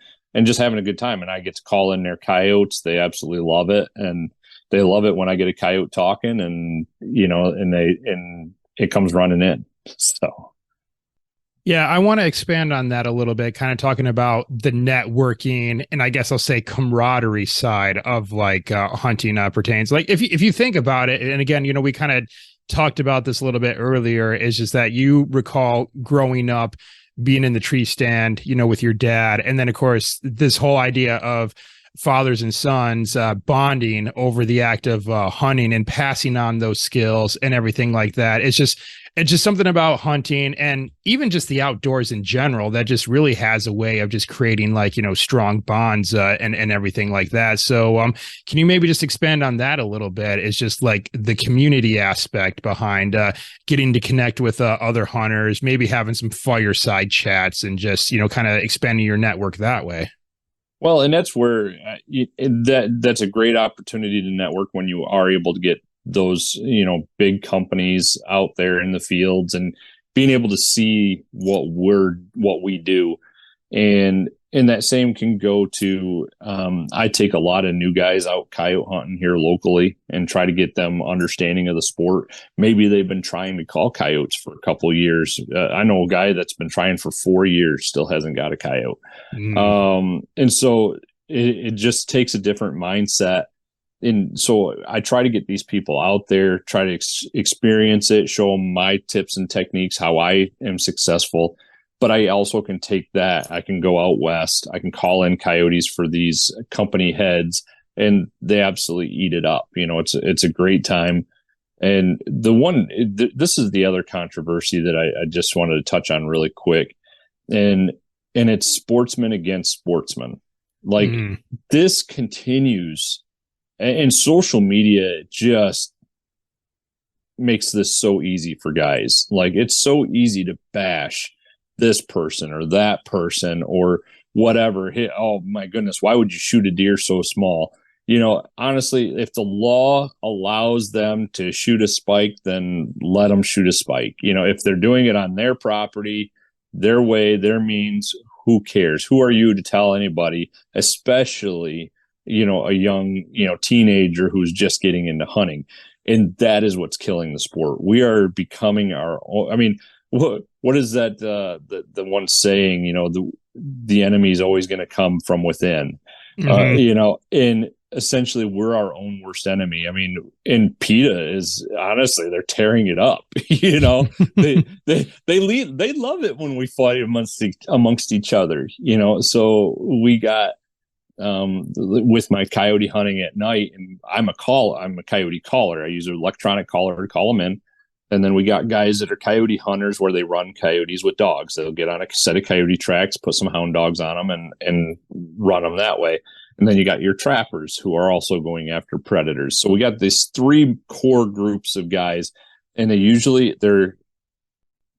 just having a good time. And I get to call in their coyotes. They absolutely love it. And they love it when I get a coyote talking, and, and it comes running in. So. Yeah, I want to expand on that a little bit, kind of talking about the networking and I guess I'll say camaraderie side of hunting pertains. If you think about it, and again, we kind of talked about this a little bit earlier, is just that you recall growing up, being in the tree stand, with your dad. And then of course, this whole idea of fathers and sons bonding over the act of hunting and passing on those skills and everything like that. It's just something about hunting and even just the outdoors in general that just really has a way of just creating strong bonds and everything like that. So can you maybe just expand on that a little bit? It's just the community aspect behind getting to connect with other hunters, maybe having some fireside chats and just, kind of expanding your network that way. Well, and that's where that's a great opportunity to network when you are able to get those, big companies out there in the fields and being able to see what we do. And that same can go to, I take a lot of new guys out coyote hunting here locally and try to get them understanding of the sport. Maybe they've been trying to call coyotes for a couple of years. I know a guy that's been trying for 4 years, still hasn't got a coyote. And so it just takes a different mindset. And so I try to get these people out there, try to experience it, show them my tips and techniques, how I am successful. but I also can take that. I can go out west. I can call in coyotes for these company heads, and they absolutely eat it up. It's a great time. And this is the other controversy that I just wanted to touch on really quick, and it's sportsman against sportsman. Like this continues, and social media just makes this so easy for guys. Like it's so easy to bash this person or that person or whatever. Oh my goodness, why would you shoot a deer so small? Honestly, if the law allows them to shoot a spike, then let them shoot a spike. If they're doing it on their property, their way, their means, who cares? Who are you to tell anybody, especially, a young, teenager who's just getting into hunting? And that is what's killing the sport. We are becoming our own. I mean, what is that? The one saying, the enemy is always going to come from within. And essentially we're our own worst enemy. I mean, and PETA is honestly, they're tearing it up. they love it when we fight amongst each other. So we got with my coyote hunting at night, and I'm a coyote caller. I use an electronic caller to call them in. And then we got guys that are coyote hunters where they run coyotes with dogs. They'll get on a set of coyote tracks, put some hound dogs on them and run them that way. And then you got your trappers who are also going after predators. So we got these three core groups of guys, and their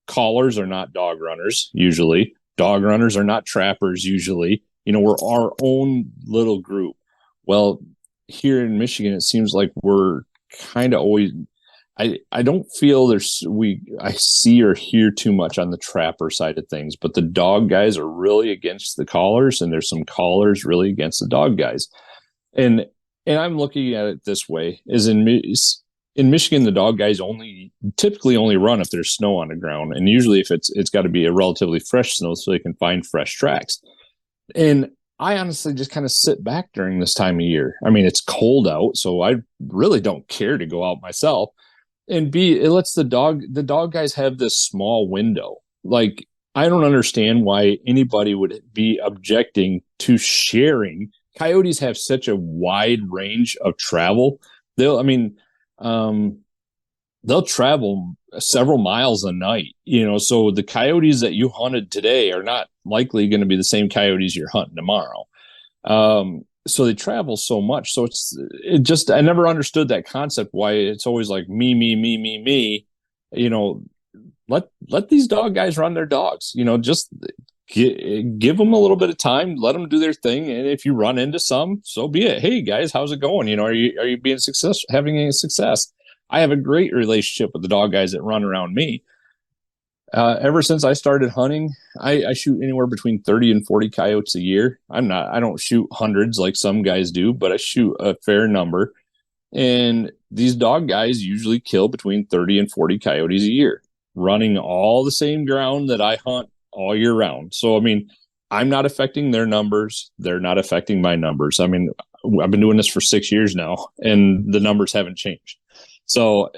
callers are not dog runners. Usually dog runners are not trappers. Usually, we're our own little group. Well, here in Michigan, it seems like we're kind of always, I don't feel I see or hear too much on the trapper side of things, but the dog guys are really against the callers, and there's some callers really against the dog guys. And I'm looking at it this way: is in Michigan, the dog guys typically only run if there's snow on the ground, and usually if it's got to be a relatively fresh snow so they can find fresh tracks. And I honestly just kind of sit back during this time of year. I mean, it's cold out, so I really don't care to go out myself. And it lets the dog guys have this small window. Like, I don't understand why anybody would be objecting to sharing. Coyotes have such a wide range of travel. They'll travel several miles a night, so the coyotes that you hunted today are not likely going to be the same coyotes you're hunting tomorrow. So they travel so much. So I never understood that concept, why it's always like me. Let these dog guys run their dogs, just give them a little bit of time, let them do their thing. And if you run into some, so be it. Hey guys, how's it going? Are you having any success? I have a great relationship with the dog guys that run around me. Ever since I started hunting, I shoot anywhere between 30 and 40 coyotes a year. I don't shoot hundreds like some guys do, but I shoot a fair number. And these dog guys usually kill between 30 and 40 coyotes a year, running all the same ground that I hunt all year round. So, I mean, I'm not affecting their numbers. They're not affecting my numbers. I mean, I've been doing this for 6 years now, and the numbers haven't changed. So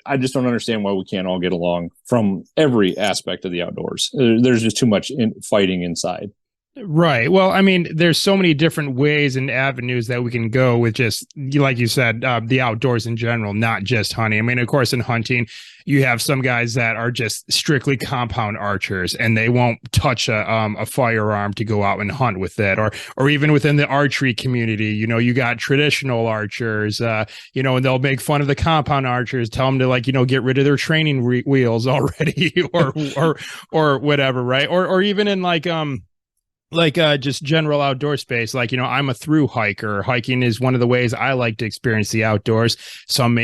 I just don't understand why we can't all get along from every aspect of the outdoors. There's just too much fighting inside. Right. Well, I mean, there's so many different ways and avenues that we can go with just, like you said, the outdoors in general, not just hunting. I mean, of course, in hunting, you have some guys that are just strictly compound archers, and they won't touch a firearm to go out and hunt with it. Or even within the archery community, you got traditional archers, and they'll make fun of the compound archers, tell them to get rid of their training wheels already, or whatever, right? Or even in just general outdoor space. I'm a through hiker. Hiking is one of the ways I like to experience the outdoors. Some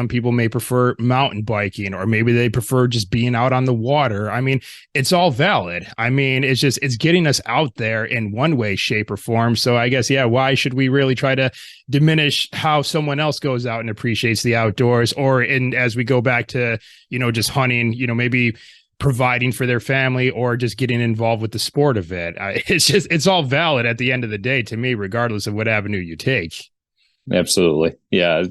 people may prefer mountain biking, or maybe they prefer just being out on the water. I mean, it's all valid. I mean, it's getting us out there in one way, shape, or form. So I guess, yeah, why should we really try to diminish how someone else goes out and appreciates the outdoors? Or as we go back to, just hunting, maybe providing for their family or just getting involved with the sport of it. It's all valid at the end of the day to me, regardless of what avenue you take. Absolutely. Yeah.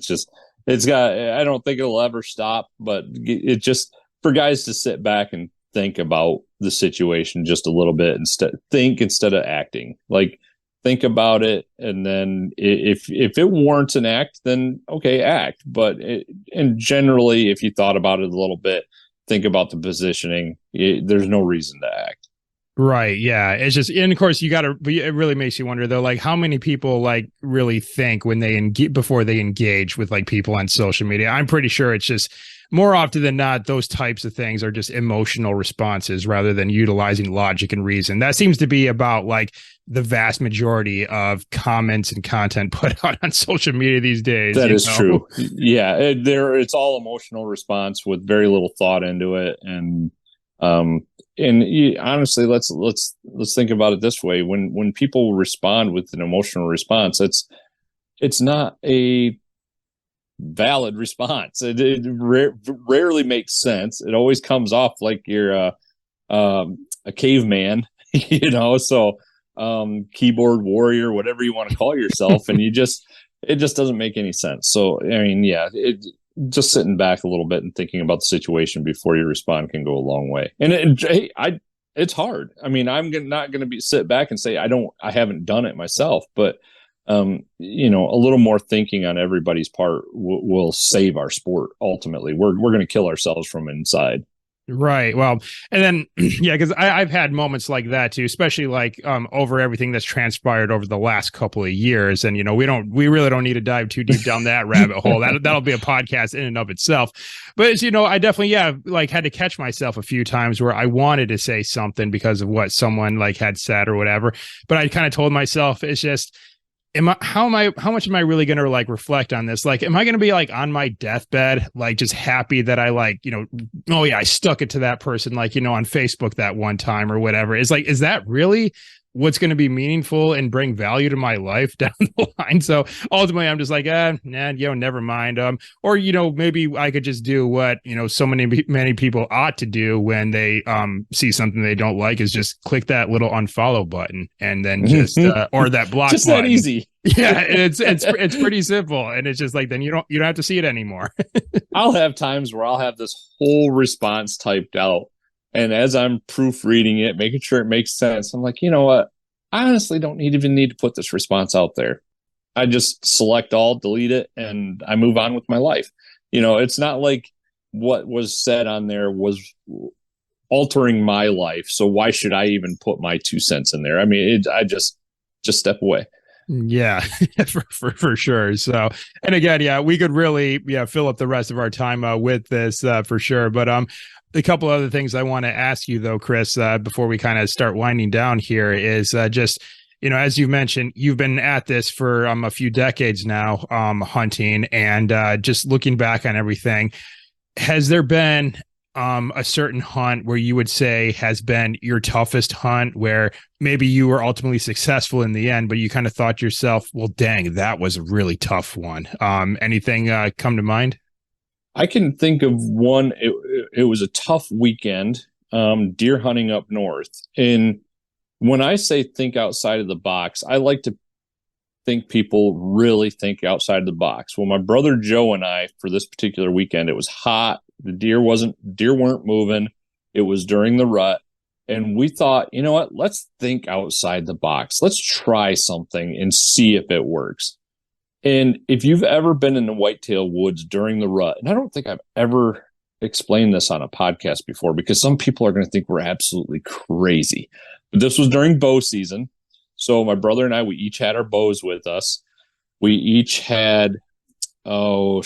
I don't think it'll ever stop, but it just, for guys to sit back and think about the situation just a little bit, instead of acting. Like, think about it, and then if it warrants an act, then okay, act. And generally, if you thought about it a little bit, think about the positioning, there's no reason to act. Right. Yeah. It's just, and of course, it really makes you wonder though, like how many people like really think when they before they engage with like people on social media. I'm pretty sure it's just more often than not, those types of things are just emotional responses rather than utilizing logic and reason. That seems to be about like the vast majority of comments and content put out on social media these days. That is true. Yeah. It's all emotional response with very little thought into it. Honestly, let's think about it this way: when people respond with an emotional response, it's not a valid response. It rarely makes sense. It always comes off like you're a caveman, So keyboard warrior, whatever you want to call yourself, and it just doesn't make any sense. So I mean, yeah, just sitting back a little bit and thinking about the situation before you respond can go a long way. And it's hard. I mean, I'm not going to sit back and say I haven't done it myself, but a little more thinking on everybody's part will save our sport. Ultimately, we're going to kill ourselves from inside. Right. Well, and then, yeah, because I've had moments like that too, especially like over everything that's transpired over the last couple of years. And, we really don't need to dive too deep down that rabbit hole. That'll be a podcast in and of itself. But as I definitely, like had to catch myself a few times where I wanted to say something because of what someone like had said or whatever. But I kind of told myself, it's just, how much am I really going to like reflect on this? Like, am I going to be like on my deathbed, like just happy that I like, oh yeah, I stuck it to that person, like, on Facebook that one time or whatever. Is that really what's going to be meaningful and bring value to my life down the line? So ultimately I'm just like, never mind. Or, maybe I could just do what, so many people ought to do when they see something they don't like, is just click that little unfollow button and then just, or that block just button. That easy. Yeah. It's pretty simple. And it's just like, then you don't have to see it anymore. I'll have times where I'll have this whole response typed out. And as I'm proofreading it, making sure it makes sense, I'm like, you know what? I honestly don't even need to put this response out there. I just select all, delete it, and I move on with my life. It's not like what was said on there was altering my life. So why should I even put my 2 cents in there? I mean, I just step away. Yeah, for sure. So, and again, we could really, fill up the rest of our time with this for sure. But a couple other things I want to ask you though, Chris, before we kind of start winding down here is just, as you've mentioned, you've been at this for a few decades now, hunting, and just looking back on everything. Has there been a certain hunt where you would say has been your toughest hunt, where maybe you were ultimately successful in the end, but you kind of thought to yourself, well, dang, that was a really tough one? Anything come to mind? I can think of one. It was a tough weekend, deer hunting up north. And when I say think outside of the box, I like to think people really think outside the box. Well, my brother Joe and I, for this particular weekend, it was hot. The deer weren't moving. It was during the rut. And we thought, you know what? Let's think outside the box. Let's try something and see if it works. And if you've ever been in the whitetail woods during the rut, and I don't think I've ever explained this on a podcast before because some people are going to think we're absolutely crazy. But this was during bow season. So my brother and I, we each had our bows with us. We each had, I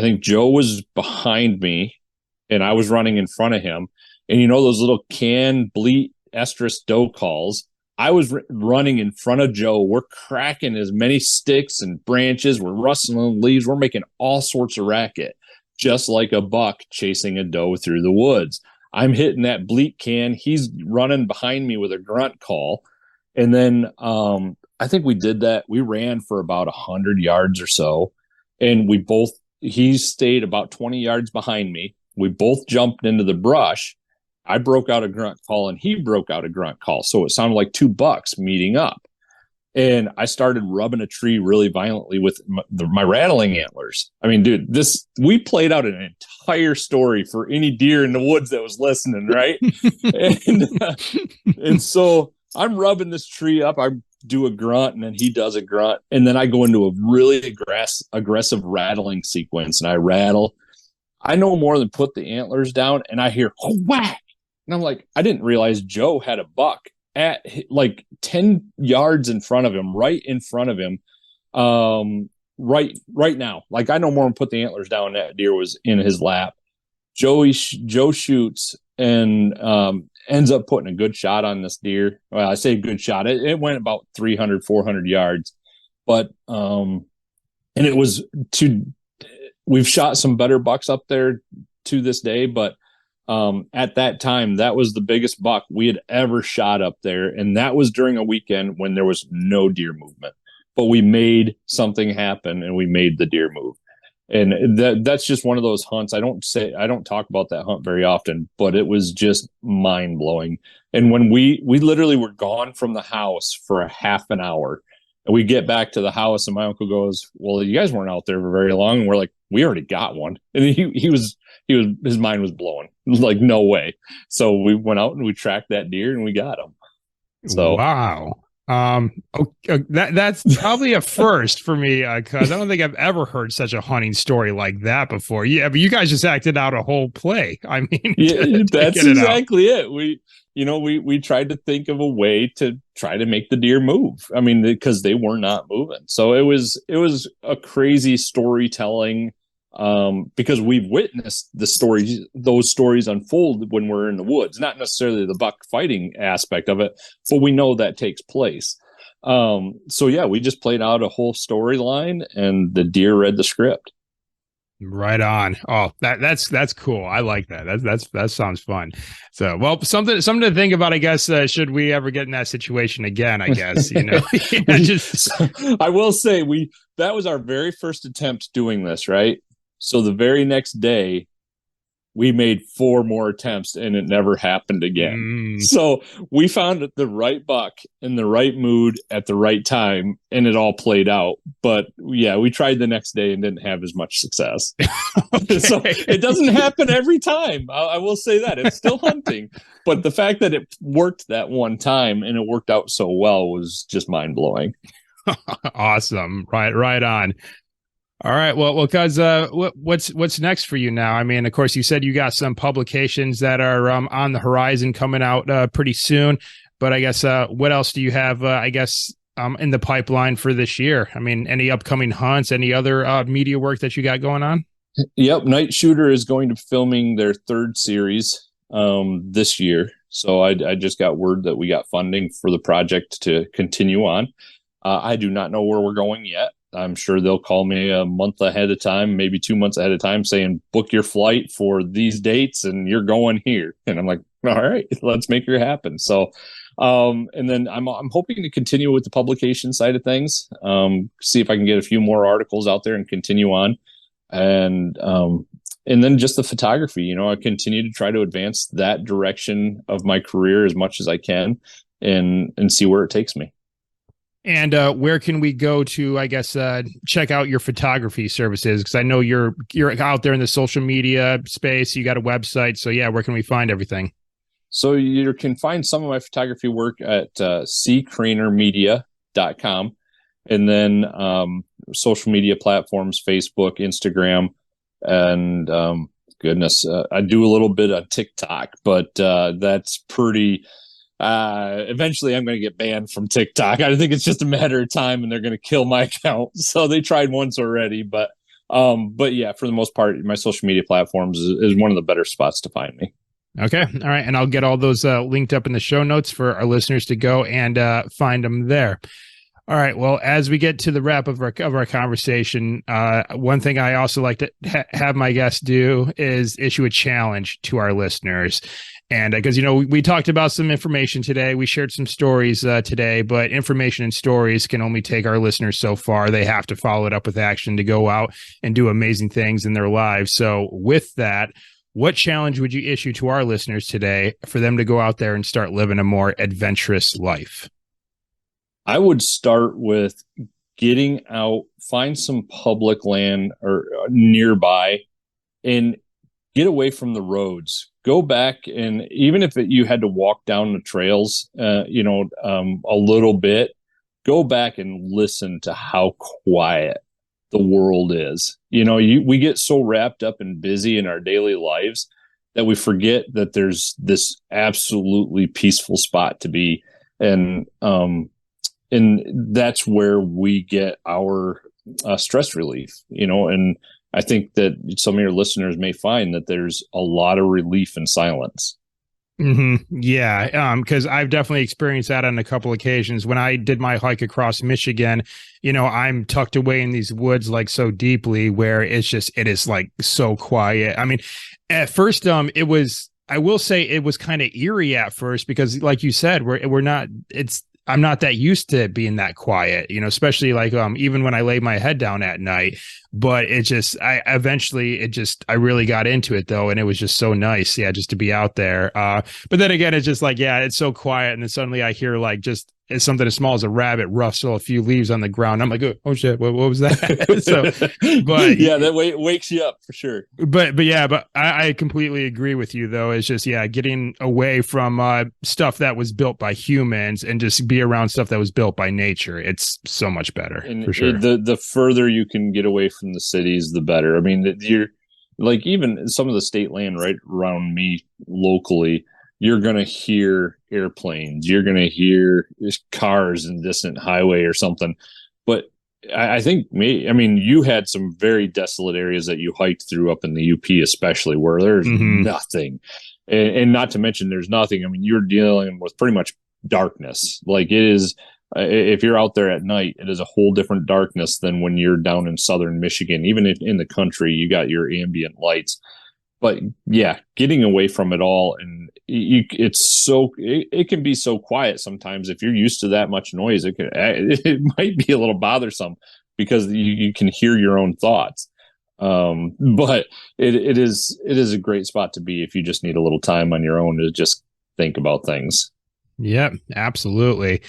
think Joe was behind me and I was running in front of him. And those little can bleat estrus doe calls. I was running in front of Joe. We're cracking as many sticks and branches. We're rustling leaves. We're making all sorts of racket, just like a buck chasing a doe through the woods. I'm hitting that bleat can. He's running behind me with a grunt call. And then I think we did that. We ran for about 100 yards or so. And he stayed about 20 yards behind me. We both jumped into the brush. I broke out a grunt call and he broke out a grunt call. So it sounded like two bucks meeting up. and I started rubbing a tree really violently with my rattling antlers. I mean, dude, we played out an entire story for any deer in the woods that was listening, right? and so I'm rubbing this tree up. I do a grunt, and then he does a grunt, and then I go into a really aggressive rattling sequence, and I rattle. I no more than put the antlers down, and I hear whack, and I'm like, I didn't realize Joe had a buck at like 10 yards in front of him, right in front of him. Right now, like I no more than put the antlers down. That deer was in his lap. Joe shoots and ends up putting a good shot on this deer. Well, I say good shot. It went about 300, 400 yards, but and it was we've shot some better bucks up there to this day, but at that time, that was the biggest buck we had ever shot up there. And that was during a weekend when there was no deer movement, but we made something happen and we made the deer move. And that's just one of those hunts. I don't talk about that hunt very often, but it was just mind blowing. And when we literally were gone from the house for a half an hour, and we get back to the house, and my uncle goes, "Well, you guys weren't out there for very long." And we're like, "We already got one." And his mind was blowing. Like, no way. So we went out and we tracked that deer and we got him. So wow. That's probably a first for me, because I don't think I've ever heard such a hunting story like that before. Yeah, but you guys just acted out a whole play. I mean, that's exactly it. We tried to think of a way to try to make the deer move. I mean, because they were not moving. So it was a crazy storytelling, because we've witnessed those stories unfold when we're in the woods, not necessarily the buck fighting aspect of it, but we know that takes place. So yeah, we just played out a whole storyline and the deer read the script. Right on. Oh, that's cool. I like that. That sounds fun. So, well, something to think about, I guess, should we ever get in that situation again, I guess, I will say that was our very first attempt doing this, right? So the very next day, we made 4 more attempts and it never happened again. So we found the right buck in the right mood at the right time, and it all played out. But yeah, we tried the next day and didn't have as much success. Okay. So it doesn't happen every time. I will say that. It's still hunting. But the fact that it worked that one time and it worked out so well was just mind blowing. Awesome. Right on. All right. Well, cuz what's next for you now? I mean, of course, you said you got some publications that are on the horizon coming out pretty soon, but I guess what else do you have in the pipeline for this year? I mean, any upcoming hunts, any other media work that you got going on? Yep, Night Shooter is going to be filming their 3rd series this year. So I just got word that we got funding for the project to continue on. I do not know where we're going yet. I'm sure they'll call me a month ahead of time, maybe 2 months ahead of time, saying, book your flight for these dates and you're going here. And I'm like, all right, let's make it happen. So, and then I'm hoping to continue with the publication side of things, see if I can get a few more articles out there and continue on. And then just the photography, I continue to try to advance that direction of my career as much as I can and see where it takes me. And where can we go to, I guess, check out your photography services? Because I know you're out there in the social media space. You got a website. So, yeah, where can we find everything? So you can find some of my photography work at ckreinermedia.com. And then social media platforms, Facebook, Instagram, and I do a little bit on TikTok, but that's pretty... eventually I'm going to get banned from TikTok. I think it's just a matter of time and they're going to kill my account. So they tried once already, but yeah, for the most part, my social media platforms is one of the better spots to find me. Okay. All right. And I'll get all those linked up in the show notes for our listeners to go and find them there. All right. Well, as we get to the wrap of our conversation, one thing I also like to have my guests do is issue a challenge to our listeners. And because, we talked about some information today, we shared some stories today, but information and stories can only take our listeners so far. They have to follow it up with action to go out and do amazing things in their lives. So with that, what challenge would you issue to our listeners today for them to go out there and start living a more adventurous life? I would start with getting out, find some public land or nearby, and get away from the roads. Go back, and even if you had to walk down the trails, a little bit, go back and listen to how quiet the world is. We get so wrapped up and busy in our daily lives that we forget that there's this absolutely peaceful spot to be, and that's where we get our stress relief. And I think that some of your listeners may find that there's a lot of relief in silence. Yeah, because I've definitely experienced that on a couple occasions. When I did my hike across Michigan, I'm tucked away in these woods like so deeply where it is like so quiet. I mean, at first, I will say it was kind of eerie at first because, like you said, we're not. I'm not that used to it being that quiet, especially like even when I lay my head down at night. But I really got into it though, and it was just so nice, yeah, just to be out there. But then again, it's just like, yeah, it's so quiet, and then suddenly I hear like just it's something as small as a rabbit rustle a few leaves on the ground. I'm like, oh shit, what was that? But yeah, that wakes you up for sure. But I completely agree with you though. It's just, yeah, getting away from stuff that was built by humans and just be around stuff that was built by nature. It's so much better, for sure. The further you can get away from the cities, the better. I mean, you're like, even some of the state land right around me locally, you're going to hear airplanes, you're going to hear cars in distant highway or something. But I think you had some very desolate areas that you hiked through up in the UP, especially where there's nothing. And not to mention there's nothing. I mean, you're dealing with pretty much darkness. Like it is, if you're out there at night, it is a whole different darkness than when you're down in southern Michigan. Even if in the country, you got your ambient lights. But yeah, getting away from it all, and it can be so quiet sometimes. If you're used to that much noise, it might be a little bothersome because you can hear your own thoughts. But it is a great spot to be if you just need a little time on your own to just think about things. Yep, absolutely.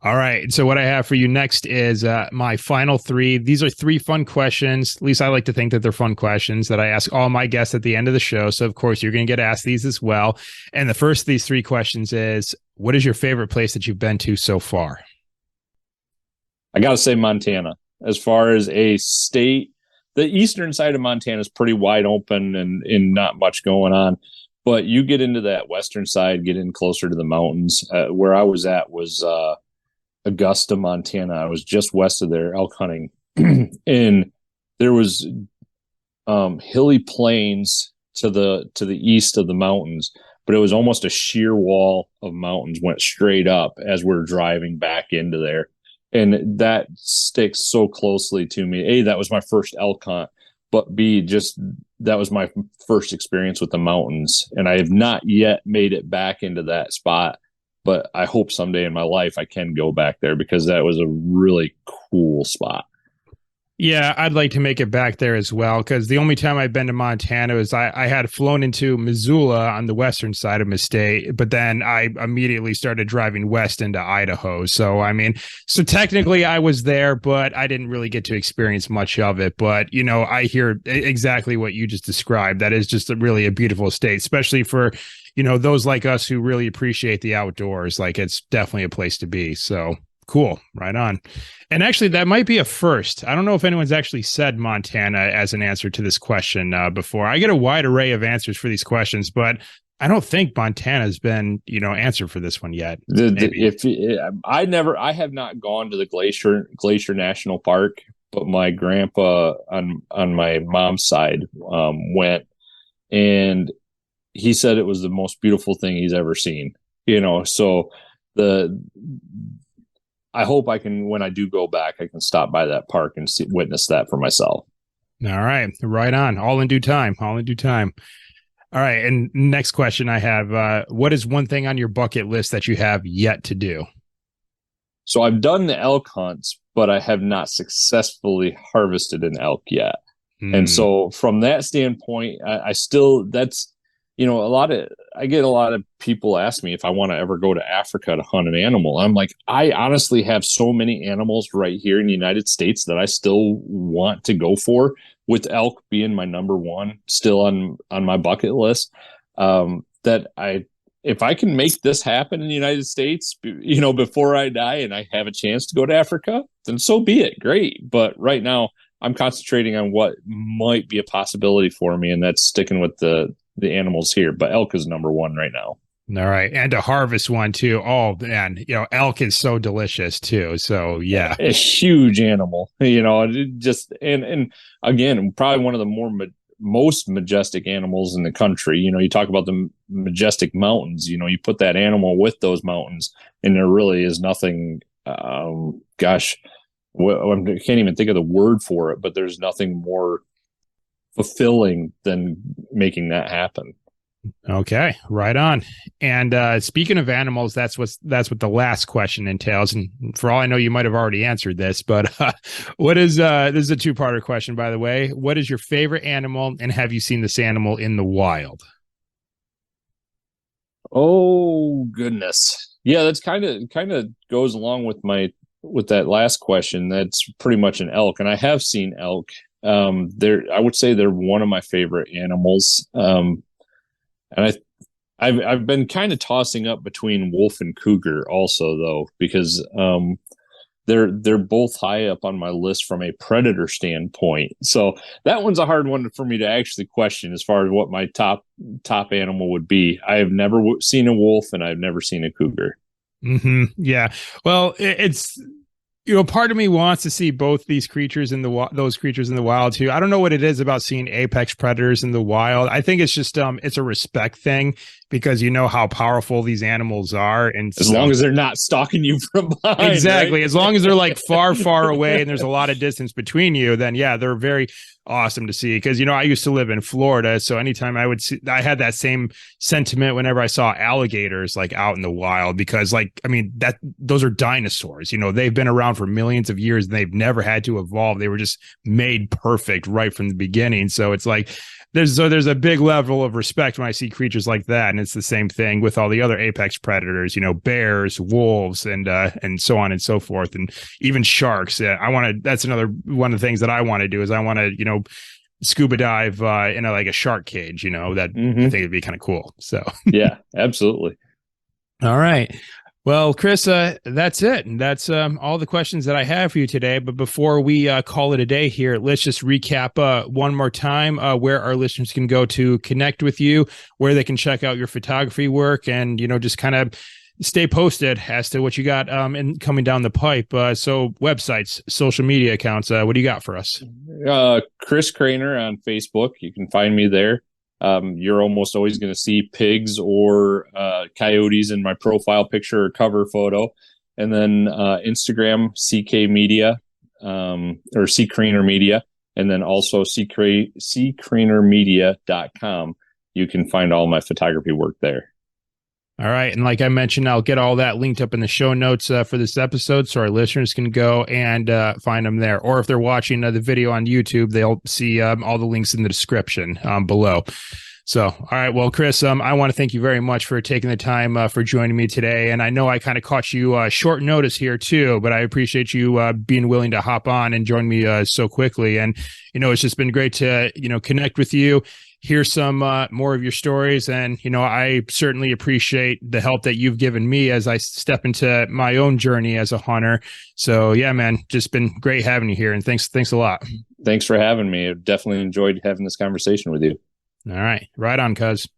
All right. So what I have for you next is my final three. These are three fun questions. At least I like to think that they're fun questions that I ask all my guests at the end of the show. So of course you're going to get asked these as well. And the first of these three questions is, what is your favorite place that you've been to so far? I got to say Montana. As far as a state, the eastern side of Montana is pretty wide open and not much going on. But you get into that western side, get in closer to the mountains. Where I was at was Augusta, Montana. I was just west of there elk hunting, and there was hilly plains to the east of the mountains, but it was almost a sheer wall of mountains went straight up as we're driving back into there, and that sticks so closely to me. A, that was my first elk hunt, but B, just that was my first experience with the mountains, and I have not yet made it back into that spot. But I hope someday in my life I can go back there because that was a really cool spot. Yeah, I'd like to make it back there as well, because the only time I've been to Montana is I had flown into Missoula on the western side of my state, but then I immediately started driving west into Idaho. So, so technically I was there, but I didn't really get to experience much of it. But, I hear exactly what you just described. That is just really a beautiful state, especially for, those like us who really appreciate the outdoors. Like, it's definitely a place to be. So cool. Right on. And actually, that might be a first. I don't know if anyone's actually said Montana as an answer to this question before. I get a wide array of answers for these questions, but I don't think Montana's been, answered for this one yet. I have not gone to the Glacier National Park, but my grandpa on my mom's side went, and he said it was the most beautiful thing he's ever seen. So I hope I can, when I do go back, I can stop by that park and witness that for myself. All right. Right on. All in due time. All in due time. All right. And next question I have, what is one thing on your bucket list that you have yet to do? So I've done the elk hunts, but I have not successfully harvested an elk yet. And so from that standpoint, I still, I get a lot of people ask me if I want to ever go to Africa to hunt an animal. I'm like, I honestly have so many animals right here in the United States that I still want to go for, with elk being my number one still on my bucket list. That if I can make this happen in the United States, before I die and I have a chance to go to Africa, then so be it. Great. But right now I'm concentrating on what might be a possibility for me, and that's sticking with the animals here. But elk is number one right now. All right. And to harvest one too. Oh man, elk is so delicious too. So yeah. A huge animal, just, and again, probably one of the most majestic animals in the country. You talk about the majestic mountains, you put that animal with those mountains and there really is nothing, gosh, I can't even think of the word for it, but there's nothing more fulfilling than making that happen. Okay, right on. And speaking of animals, that's what the last question entails. And for all I know, you might have already answered this, but what is this is a two-parter question, by the way. What is your favorite animal, and have you seen this animal in the wild? Oh goodness, yeah, that's kind of goes along with that last question. That's pretty much an elk, and I have seen elk. I would say they're one of my favorite animals. And I've been kind of tossing up between wolf and cougar also, though, because they're both high up on my list from a predator standpoint. So that one's a hard one for me to actually question as far as what my top animal would be. I have never seen a wolf, and I've never seen a cougar. Mm-hmm. Yeah. Well, it's part of me wants to see both these creatures those creatures in the wild too. I don't know what it is about seeing apex predators in the wild. I think it's just it's a respect thing, because how powerful these animals are, and as long as they're not stalking you from behind. Exactly. Right? As long as they're like far away and there's a lot of distance between you, then yeah, they're very awesome to see. Because I used to live in Florida, so anytime I had that same sentiment whenever I saw alligators like out in the wild, because those are dinosaurs. They've been around for millions of years and they've never had to evolve. They were just made perfect right from the beginning. So it's like there's a big level of respect when I see creatures like that. And it's the same thing with all the other apex predators, bears, wolves, and so on and so forth, and even sharks. That's another one of the things that I want to do, is I want to scuba dive in a shark cage. That I think it'd be kind of cool. So yeah, absolutely. All right. Well, Chris, that's it. And that's all the questions that I have for you today. But before we call it a day here, let's just recap one more time where our listeners can go to connect with you, where they can check out your photography work, and, just kind of stay posted as to what you got coming down the pipe. So websites, social media accounts, what do you got for us? Chris Kreiner on Facebook. You can find me there. You're almost always going to see pigs or coyotes in my profile picture or cover photo. And then Instagram, CK Media, or C Kreiner Media. And then also ckreinermedia.com. You can find all my photography work there. All right. And like I mentioned, I'll get all that linked up in the show notes for this episode, so our listeners can go and find them there. Or if they're watching the video on YouTube, they'll see all the links in the description below. So, all right. Well, Chris, I want to thank you very much for taking the time for joining me today. And I know I kind of caught you short notice here too, but I appreciate you being willing to hop on and join me so quickly. And, it's just been great to, connect with you, hear some more of your stories. And, I certainly appreciate the help that you've given me as I step into my own journey as a hunter. So yeah, man, just been great having you here. And thanks a lot. Thanks for having me. I've definitely enjoyed having this conversation with you. All right. Right on, cuz.